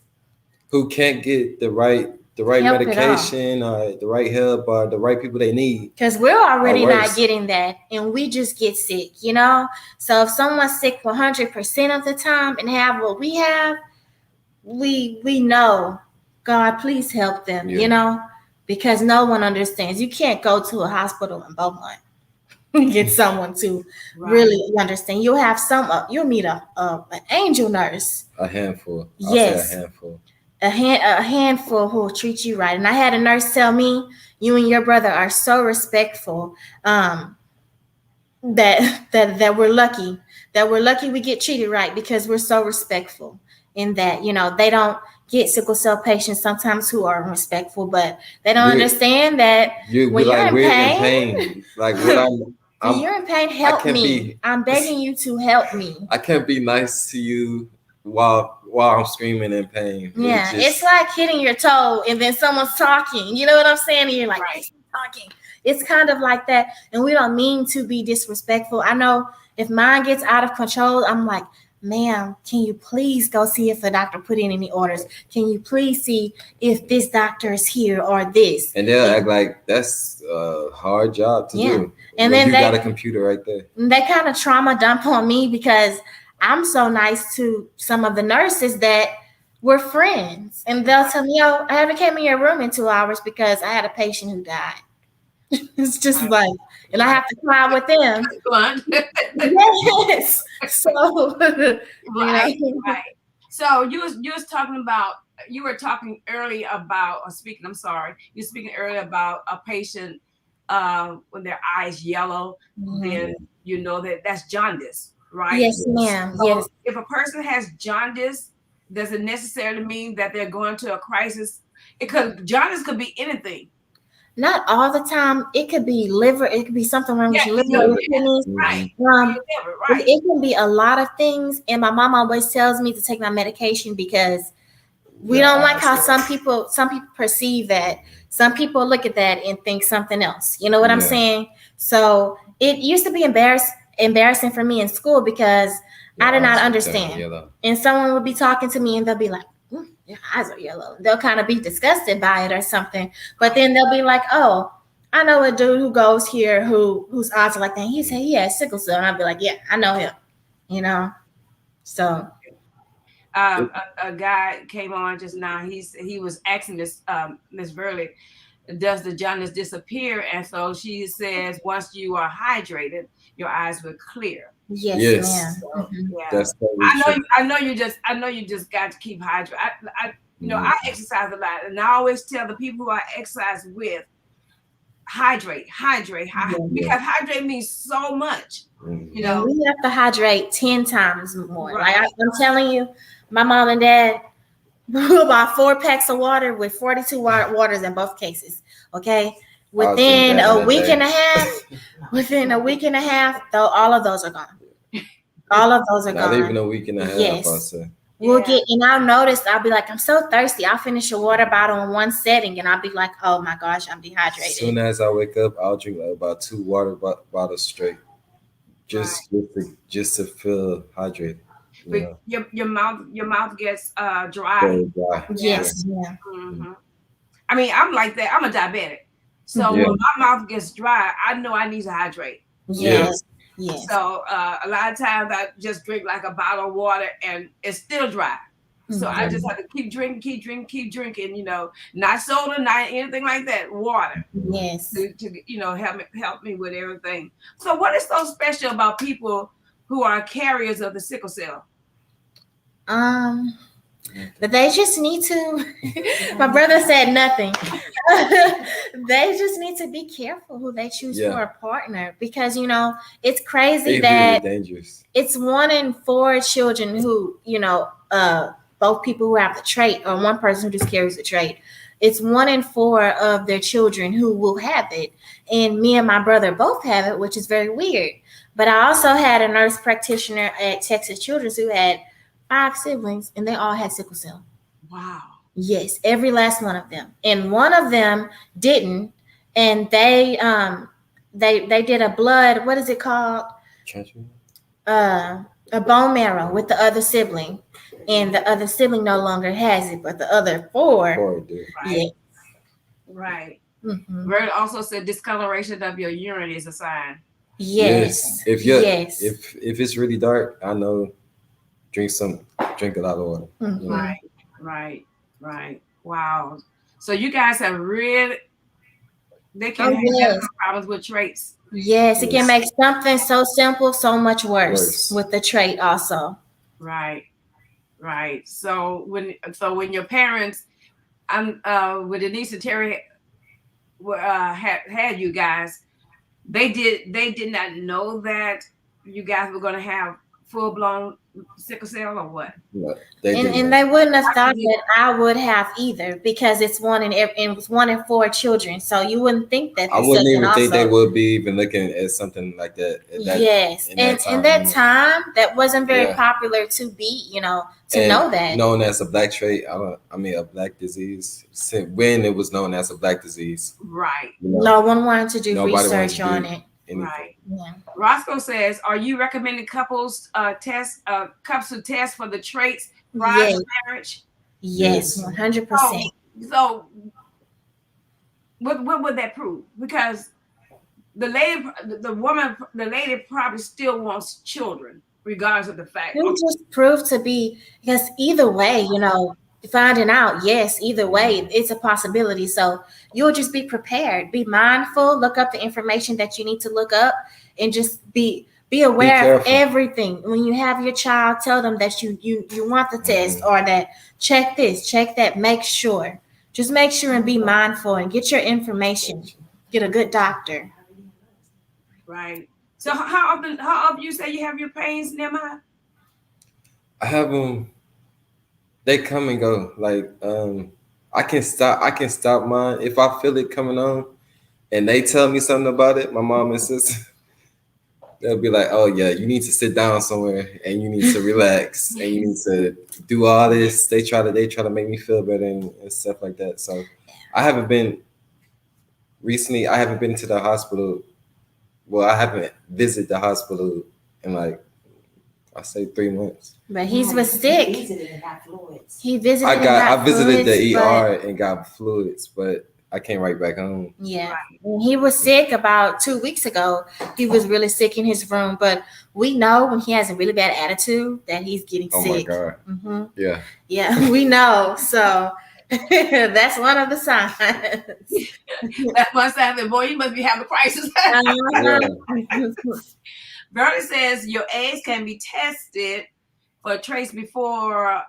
[SPEAKER 3] who can't get the right
[SPEAKER 2] help it all.
[SPEAKER 3] medication or the right help or the right people they need,
[SPEAKER 2] Because we're
[SPEAKER 3] or
[SPEAKER 2] already not
[SPEAKER 3] worse.
[SPEAKER 2] getting that, and we just get sick. So if someone's sick 100% of the time and have what we have, we know, God, please help them.
[SPEAKER 3] Yeah,
[SPEAKER 2] Because no one understands. You can't go to a hospital in Beaumont and get someone to
[SPEAKER 1] Right.
[SPEAKER 2] really understand. You'll have you'll meet an angel nurse.
[SPEAKER 3] a handful. I'll say a
[SPEAKER 2] Yes,
[SPEAKER 3] handful.
[SPEAKER 2] a handful who will treat you right. And I had a nurse tell me, you and your brother are so respectful, that we're lucky we get treated right because we're so respectful. In that, they don't get sickle cell patients sometimes who are respectful, but they don't
[SPEAKER 3] We're
[SPEAKER 2] understand that
[SPEAKER 3] you we
[SPEAKER 2] when you're
[SPEAKER 3] like
[SPEAKER 2] in
[SPEAKER 3] we're in
[SPEAKER 2] pain,
[SPEAKER 3] pain. Like
[SPEAKER 2] when
[SPEAKER 3] I'm
[SPEAKER 2] you're in pain,
[SPEAKER 3] I
[SPEAKER 2] help
[SPEAKER 3] can't
[SPEAKER 2] me.
[SPEAKER 3] be
[SPEAKER 2] I'm begging you to help me.
[SPEAKER 3] I can't be nice to you while I'm screaming in pain. It's
[SPEAKER 2] Yeah, it's
[SPEAKER 3] just
[SPEAKER 2] like hitting your toe and then someone's talking. You know what I'm saying? And you're like,
[SPEAKER 1] Right.
[SPEAKER 2] "Hey, she's talking." It's kind of like that. And we don't mean to be disrespectful. I know if mine gets out of control, I'm like, ma'am, can you please go see if the doctor put in any orders? Can you please see if this doctor is here or this?
[SPEAKER 3] and they'll act like that's a hard job to
[SPEAKER 2] Yeah.
[SPEAKER 3] do.
[SPEAKER 2] And
[SPEAKER 3] When
[SPEAKER 2] then
[SPEAKER 3] you got a computer right there.
[SPEAKER 2] they kind of trauma dump on me because I'm so nice to some of the nurses that we're friends. And they'll tell me, yo, I haven't came in your room in 2 hours because I had a patient who died. It's just
[SPEAKER 1] Right.
[SPEAKER 2] like, and I have to cry with them.
[SPEAKER 1] Fun.
[SPEAKER 2] Yes. So,
[SPEAKER 1] Right. Right. So you was talking about you were talking earlier about or speaking. I'm sorry. You're speaking earlier about a patient when their eyes yellow.
[SPEAKER 2] Mhm.
[SPEAKER 1] Then you know that's jaundice, right?
[SPEAKER 2] Yes, ma'am.
[SPEAKER 1] So
[SPEAKER 2] Yes.
[SPEAKER 1] if a person has jaundice, does it necessarily mean that they're going to a crisis? Jaundice could be anything.
[SPEAKER 2] not all the time. It could be liver. It could be something wrong with
[SPEAKER 1] Yeah,
[SPEAKER 2] your liver or
[SPEAKER 1] you,
[SPEAKER 2] your
[SPEAKER 3] Liver.
[SPEAKER 2] kidneys.
[SPEAKER 1] right.
[SPEAKER 3] Hmm.
[SPEAKER 2] Um,
[SPEAKER 1] You never
[SPEAKER 2] it,
[SPEAKER 1] right.
[SPEAKER 2] it can be a lot of things. And my mom always tells me to take my medication because we
[SPEAKER 3] Yeah,
[SPEAKER 2] don't like
[SPEAKER 3] I
[SPEAKER 2] how
[SPEAKER 3] said that.
[SPEAKER 2] some people perceive that. Some people look at that and think something else. You know what I'm
[SPEAKER 3] Yeah,
[SPEAKER 2] saying? So it used to be embarrassing for me in school because I
[SPEAKER 3] your
[SPEAKER 2] did not
[SPEAKER 3] eyes will turn
[SPEAKER 2] understand.
[SPEAKER 3] yellow.
[SPEAKER 2] And someone would be talking to me and they'll be like, your eyes are yellow. They'll kind of be disgusted by it or something. But then they'll be like, oh, I know a dude who goes here whose eyes are like that. He said he has sickle cell. And I'll be like, yeah, I know him. You know? So
[SPEAKER 1] A guy came on just now. He was asking this Miss Burley, does the jaundice disappear? And so she says, once you are hydrated, your eyes will clear.
[SPEAKER 2] yes,
[SPEAKER 3] Yes,
[SPEAKER 2] ma'am.
[SPEAKER 1] So
[SPEAKER 2] Mhm.
[SPEAKER 1] yeah,
[SPEAKER 3] that's totally true.
[SPEAKER 1] I know you just got to keep hydrated. I
[SPEAKER 3] Hmm.
[SPEAKER 1] exercise a lot, and I always tell the people who I exercise with, hydrate,
[SPEAKER 2] Yeah.
[SPEAKER 3] Yeah.
[SPEAKER 1] because hydrate means so much. You
[SPEAKER 3] Hmm.
[SPEAKER 2] And
[SPEAKER 1] know,
[SPEAKER 2] we have to hydrate 10 times more. Like
[SPEAKER 1] right,
[SPEAKER 2] I'm telling you, my mom and dad blew about 4 packs of water with 42 waters in both cases. Okay.
[SPEAKER 3] I was drink
[SPEAKER 2] Within
[SPEAKER 3] that in
[SPEAKER 2] a
[SPEAKER 3] a
[SPEAKER 2] week
[SPEAKER 3] day.
[SPEAKER 2] and a half, within a week and a half, though, all of those are gone. All of those are
[SPEAKER 3] Not even
[SPEAKER 2] gone.
[SPEAKER 3] a week and a half, I
[SPEAKER 2] Yes.
[SPEAKER 3] say.
[SPEAKER 2] We'll
[SPEAKER 1] yeah.
[SPEAKER 2] get, and I'll notice, I'll be like, I'm so thirsty. I'll finish a water bottle in one setting, and I'll be like, oh my gosh, I'm dehydrated.
[SPEAKER 3] Soon as I wake up, I'll drink like about two water bottles straight,
[SPEAKER 1] Right.
[SPEAKER 3] just to feel hydrated. You
[SPEAKER 1] But
[SPEAKER 3] know,
[SPEAKER 1] your mouth gets dry.
[SPEAKER 3] very dry.
[SPEAKER 1] Yeah.
[SPEAKER 3] Yeah,
[SPEAKER 2] Yes, yeah.
[SPEAKER 1] hmm I mean, I'm like that. I'm a diabetic. So
[SPEAKER 3] yeah,
[SPEAKER 1] when
[SPEAKER 2] Mhm.
[SPEAKER 1] my mouth gets dry, I know I need to hydrate. You know.
[SPEAKER 2] Yes,
[SPEAKER 3] yes.
[SPEAKER 2] yes.
[SPEAKER 1] So a lot of times I just drink like a bottle of water and it's still dry. So I just
[SPEAKER 2] Mhm.
[SPEAKER 1] have to keep drinking, keep drinking. Not soda, not anything like that. Water
[SPEAKER 2] Yes.
[SPEAKER 1] to help me with everything. So what is so special about people who are carriers of the sickle cell?
[SPEAKER 2] Um, but they just need to. My brother said nothing. They just need to be careful who they choose
[SPEAKER 3] Yeah,
[SPEAKER 2] for a partner because it's crazy
[SPEAKER 3] they really
[SPEAKER 2] that
[SPEAKER 3] dangerous.
[SPEAKER 2] it's 1 in 4 children who both people who have the trait or one person who just carries the trait. It's 1 in 4 of their children who will have it, and me and my brother both have it, which is very weird. But I also had a nurse practitioner at Texas Children's who had 5 siblings, and they all had sickle cell.
[SPEAKER 1] Wow.
[SPEAKER 2] Yes, every last one of them. And one of them didn't. And they did a blood, what is it called?
[SPEAKER 3] Transfer.
[SPEAKER 2] A bone marrow with the other sibling. And the other sibling no longer has it, but the other four,
[SPEAKER 3] Boy, dude.
[SPEAKER 1] Right.
[SPEAKER 2] yeah.
[SPEAKER 1] Right.
[SPEAKER 2] Hmm.
[SPEAKER 1] Word also said discoloration of your urine is a sign.
[SPEAKER 3] Yes,
[SPEAKER 2] Yes.
[SPEAKER 3] if you
[SPEAKER 2] Yes.
[SPEAKER 3] if it's really dark, I know drink some drink a lot of water. You know.
[SPEAKER 2] Hmm.
[SPEAKER 1] Right. Right. Right. Wow. So you guys have really they can
[SPEAKER 2] Oh
[SPEAKER 1] have
[SPEAKER 2] yes.
[SPEAKER 1] medical problems with traits.
[SPEAKER 2] Yes. It can
[SPEAKER 3] Yes,
[SPEAKER 2] make something so simple so much worse
[SPEAKER 3] worse.
[SPEAKER 2] with the trait also.
[SPEAKER 1] Right. Right. So when your parents I'm with Denise and Terry had you guys, they did not know that you guys were gonna have full blown sickle cell or what?
[SPEAKER 3] No, they
[SPEAKER 2] And
[SPEAKER 3] didn't
[SPEAKER 2] and
[SPEAKER 3] know.
[SPEAKER 2] they wouldn't have
[SPEAKER 1] They
[SPEAKER 2] thought
[SPEAKER 1] did.
[SPEAKER 2] that I would have either because it was 1 in 4 children. So you wouldn't think that
[SPEAKER 3] I
[SPEAKER 2] the
[SPEAKER 3] wouldn't
[SPEAKER 2] second
[SPEAKER 3] even think they
[SPEAKER 2] also.
[SPEAKER 3] would be even looking at something like that at that
[SPEAKER 2] Yes.
[SPEAKER 3] in
[SPEAKER 2] And
[SPEAKER 3] that
[SPEAKER 2] in
[SPEAKER 3] time.
[SPEAKER 2] that time that wasn't very
[SPEAKER 3] Yeah,
[SPEAKER 2] popular to be, to
[SPEAKER 3] and
[SPEAKER 2] know that.
[SPEAKER 3] known as a black trait. I mean, a black disease. When it was known as a black disease,
[SPEAKER 1] Right.
[SPEAKER 3] you know,
[SPEAKER 2] No one wanted to do
[SPEAKER 3] nobody wanted
[SPEAKER 2] research
[SPEAKER 3] to
[SPEAKER 2] on
[SPEAKER 3] do
[SPEAKER 2] it.
[SPEAKER 3] anything.
[SPEAKER 1] Right.
[SPEAKER 2] Yeah.
[SPEAKER 1] Roscoe says, "Are you recommending couples to test for the traits prior to
[SPEAKER 2] Yes.
[SPEAKER 1] marriage?"
[SPEAKER 2] Yes,
[SPEAKER 3] Yes,
[SPEAKER 2] 100%.
[SPEAKER 1] So, so what would that prove? Because the lady probably still wants children, regardless of the fact.
[SPEAKER 2] You
[SPEAKER 1] Okay,
[SPEAKER 2] just prove to be because either way, finding out, yes, either way, it's a possibility. So you'll just be prepared, be mindful, look up the information that you need to look up, and just be
[SPEAKER 3] be
[SPEAKER 2] aware of
[SPEAKER 3] careful.
[SPEAKER 2] everything. When you have your child, tell them that you want the test
[SPEAKER 3] Hmm.
[SPEAKER 2] or that check this, check that, make sure. Just make sure and be mindful and get your information. Get a good doctor.
[SPEAKER 1] right. So how often you say you have your pains, Nehemiah?
[SPEAKER 3] I have them. They come and go. Like I can stop. I can stop mine if I feel it coming on. and they tell me something about it, my mom and sister, they'll be like, "Oh yeah, you need to sit down somewhere and you need to relax and you need to do all this." They try to make me feel better and stuff like that. So I haven't been recently. I haven't been to the hospital. Well, I haven't visited the hospital in like I say 3 months.
[SPEAKER 2] But he was sick. He visited and
[SPEAKER 3] I
[SPEAKER 2] got
[SPEAKER 3] visited
[SPEAKER 2] fluids,
[SPEAKER 3] the
[SPEAKER 2] but
[SPEAKER 3] ER and got fluids, but I came right back home.
[SPEAKER 2] yeah, when he was sick about 2 weeks ago. He was really sick in his room, but we know when he has a really bad attitude that he's getting
[SPEAKER 3] Oh my
[SPEAKER 2] sick.
[SPEAKER 3] god.
[SPEAKER 2] Hmm.
[SPEAKER 3] Yeah.
[SPEAKER 2] Yeah, we know. So that's one of the signs.
[SPEAKER 1] That must have the boy. You must be having a crisis.
[SPEAKER 3] Yeah.
[SPEAKER 1] Bernie says your eggs can be tested for trace before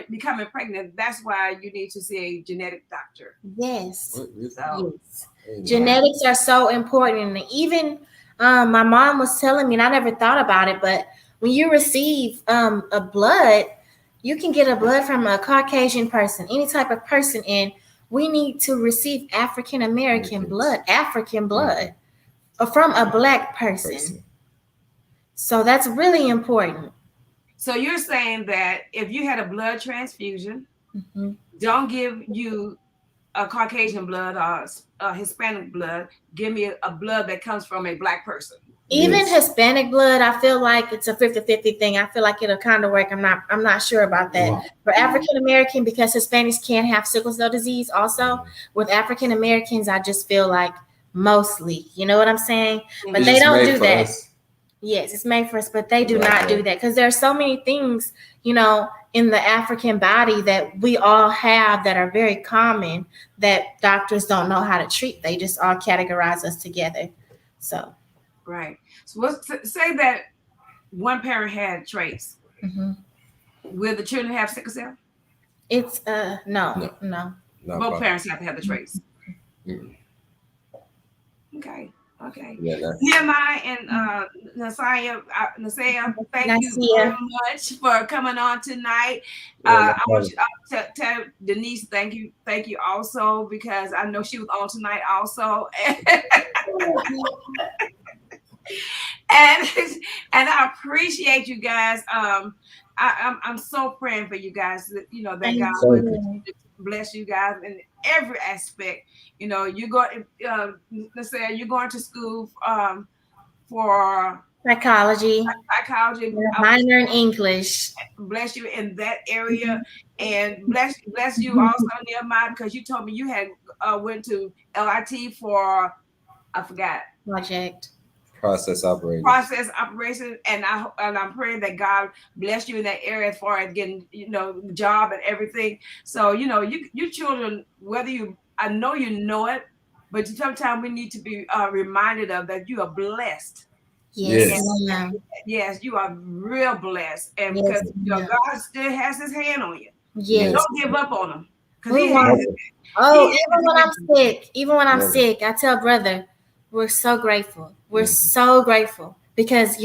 [SPEAKER 1] becoming pregnant. That's why you need to see a genetic doctor.
[SPEAKER 2] Yes.
[SPEAKER 3] What is that?
[SPEAKER 1] So
[SPEAKER 2] Yes.
[SPEAKER 3] Yeah.
[SPEAKER 2] Genetics are so important. And even my mom was telling me, and I never thought about it, but when you receive a blood, you can get a blood from a Caucasian person, any type of person, and we need to receive African blood from a black person. So that's really important.
[SPEAKER 1] so you're saying that if you had a blood transfusion,
[SPEAKER 2] Mhm.
[SPEAKER 1] don't give you a Caucasian blood or Hispanic blood. Give me a blood that comes from a black person.
[SPEAKER 2] Even
[SPEAKER 3] Yes.
[SPEAKER 2] Hispanic blood, I feel like it's a 50-50 thing. I feel like it'll kind of work. I'm not sure about that. For African American, because Hispanics can have sickle cell disease also. With African Americans, I just feel like mostly, you know what I'm saying? But
[SPEAKER 3] It's
[SPEAKER 2] they
[SPEAKER 3] just
[SPEAKER 2] don't
[SPEAKER 3] made
[SPEAKER 2] do
[SPEAKER 3] for
[SPEAKER 2] that.
[SPEAKER 3] us.
[SPEAKER 2] Yes, it's made for us, but they do
[SPEAKER 3] Right,
[SPEAKER 2] not do
[SPEAKER 3] right.
[SPEAKER 2] that because there are so many things, in the African body that we all have that are very common that doctors don't know how to treat. They just all categorize us together. So,
[SPEAKER 1] Right. So say that one parent had traits.
[SPEAKER 2] mhm.
[SPEAKER 1] Will the children have sickle cell?
[SPEAKER 2] It's no,
[SPEAKER 3] No,
[SPEAKER 2] no.
[SPEAKER 3] not
[SPEAKER 1] Both
[SPEAKER 3] possible.
[SPEAKER 1] parents have to have the traits.
[SPEAKER 3] Mm.
[SPEAKER 1] Okay. Okay.
[SPEAKER 3] Yeah, that.
[SPEAKER 1] Nehemiah and Nasaya, thank
[SPEAKER 2] Nice
[SPEAKER 1] you
[SPEAKER 2] to see
[SPEAKER 1] very
[SPEAKER 2] you.
[SPEAKER 1] much for coming on tonight.
[SPEAKER 3] Yeah, no
[SPEAKER 1] I want
[SPEAKER 3] problem.
[SPEAKER 1] you to tell Denise thank you also because I know she was on tonight also, and and I appreciate you guys. I'm so praying for you guys. That, that
[SPEAKER 2] Thank
[SPEAKER 1] God will
[SPEAKER 3] Thank you.
[SPEAKER 1] continue
[SPEAKER 2] you.
[SPEAKER 1] to bless you guys in every aspect. You go. Let's say you're going to school for
[SPEAKER 2] Psychology,
[SPEAKER 1] psychology. I wish
[SPEAKER 2] minor in English.
[SPEAKER 1] bless you in that area and bless you also Nehemiah because you told me you had went to LIT for I forgot
[SPEAKER 2] Project.
[SPEAKER 3] Process operators.
[SPEAKER 1] process operation and I'm praying that God bless you in that area as far as getting the job and everything. So you children, whether I know it, but sometimes we need to be reminded of that you are blessed.
[SPEAKER 2] Yes,
[SPEAKER 3] Yes.
[SPEAKER 2] ma'am.
[SPEAKER 1] Yes, you are real blessed, and because
[SPEAKER 2] Yes, ma'am.
[SPEAKER 1] God still has His hand on you.
[SPEAKER 2] Yes.
[SPEAKER 3] Yes.
[SPEAKER 1] Don't give up on Him, because
[SPEAKER 2] We
[SPEAKER 1] He
[SPEAKER 2] won't.
[SPEAKER 1] has
[SPEAKER 3] Never.
[SPEAKER 2] Oh,
[SPEAKER 1] He has
[SPEAKER 2] even when I'm
[SPEAKER 1] you.
[SPEAKER 2] sick,
[SPEAKER 3] Never.
[SPEAKER 2] I tell brother, we're so grateful. We're
[SPEAKER 3] Mhm.
[SPEAKER 2] so grateful because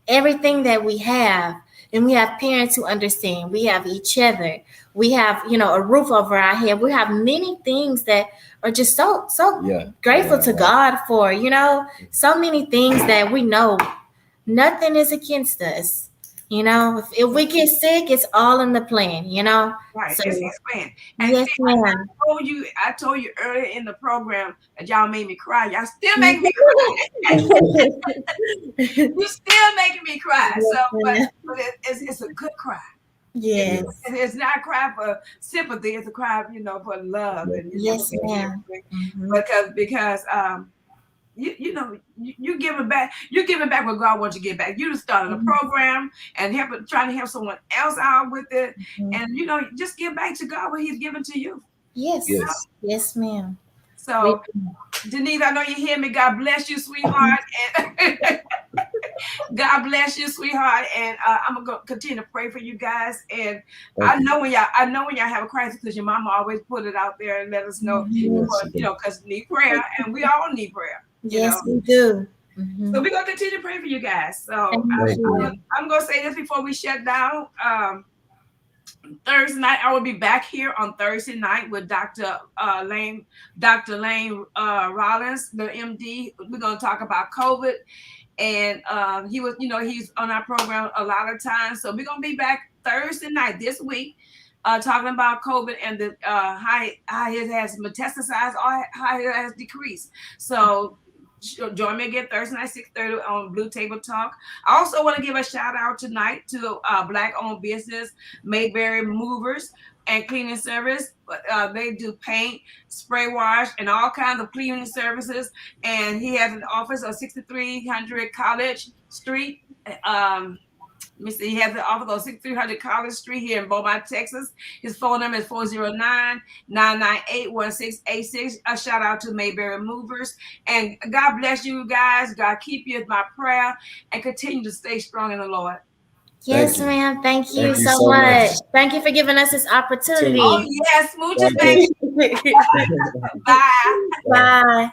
[SPEAKER 2] everything that we have, and we have parents who understand. We have each other. We have a roof over our head. We have many things that are just so
[SPEAKER 3] Yeah.
[SPEAKER 2] grateful
[SPEAKER 3] Yeah.
[SPEAKER 2] to
[SPEAKER 3] Right.
[SPEAKER 2] God for. So many things that we know nothing is against us. If we get sick, it's all in the plan.
[SPEAKER 1] Right,
[SPEAKER 2] So
[SPEAKER 1] it's His plan. And
[SPEAKER 2] yes,
[SPEAKER 1] see,
[SPEAKER 2] ma'am.
[SPEAKER 1] I told you earlier in the program that y'all made me cry. Y'all still making me cry. You still making me cry. So, but it's a good cry. It's
[SPEAKER 3] Yeah.
[SPEAKER 2] Yes.
[SPEAKER 1] it's not a cry for sympathy. It's a cry, for love
[SPEAKER 3] Yeah.
[SPEAKER 1] and
[SPEAKER 2] Yes,
[SPEAKER 1] everything.
[SPEAKER 2] ma'am. Mhm.
[SPEAKER 1] Because you giving back. You're giving back what God wants you to give back. You just started a program and trying to help someone else out with it,
[SPEAKER 2] Mhm.
[SPEAKER 1] and just give back to God what He's given to you.
[SPEAKER 2] Yes.
[SPEAKER 3] Yes.
[SPEAKER 2] Yes, ma'am. We
[SPEAKER 1] So, Denise, I know you hear me. God bless you, sweetheart. And God bless you, sweetheart. And I'm gonna continue to pray for you guys. And
[SPEAKER 3] Thank you.
[SPEAKER 1] I know when y'all have a crisis because your mama always put it out there and let us know.
[SPEAKER 2] Mhm.
[SPEAKER 3] Yes. You do.
[SPEAKER 1] Because need prayer, and we all need prayer.
[SPEAKER 2] Yes, we do.
[SPEAKER 1] So
[SPEAKER 2] Mhm.
[SPEAKER 1] we're gonna continue to pray for you guys.
[SPEAKER 2] Thank
[SPEAKER 1] So
[SPEAKER 3] Thank
[SPEAKER 2] you.
[SPEAKER 3] you.
[SPEAKER 1] I'm gonna say this before we shut down. Thursday night, I will be back here on Thursday night with Dr. Lane Rollins, the MD. We're gonna talk about COVID, and he was, he's on our program a lot of times. So we're gonna be back Thursday night this week, talking about COVID and the how it has metastasized or how it has decreased. So join me again Thursday night 6:30 on Blue Table Talk. I also want to give a shout out tonight to Black owned business Mayberry Movers and Cleaning Service. They do paint, spray wash, and all kinds of cleaning services. And he has an office of 6300 College Street. Let me see. He has an office on 6300 College Street here in Beaumont, Texas. His phone number is 409-998-1686. A shout out to Mayberry Movers. And God bless you guys. God keep you is my prayer. And continue to stay strong in the Lord.
[SPEAKER 3] Thank
[SPEAKER 2] Yes,
[SPEAKER 3] you.
[SPEAKER 2] ma'am. Thank you
[SPEAKER 3] Thank you
[SPEAKER 2] so
[SPEAKER 3] so
[SPEAKER 2] much.
[SPEAKER 3] much.
[SPEAKER 2] Thank you for giving us this
[SPEAKER 1] Oh,
[SPEAKER 2] opportunity.
[SPEAKER 1] yes. Smooches,
[SPEAKER 3] Thank
[SPEAKER 1] baby.
[SPEAKER 3] you.
[SPEAKER 1] Bye.
[SPEAKER 3] Bye.
[SPEAKER 2] Bye.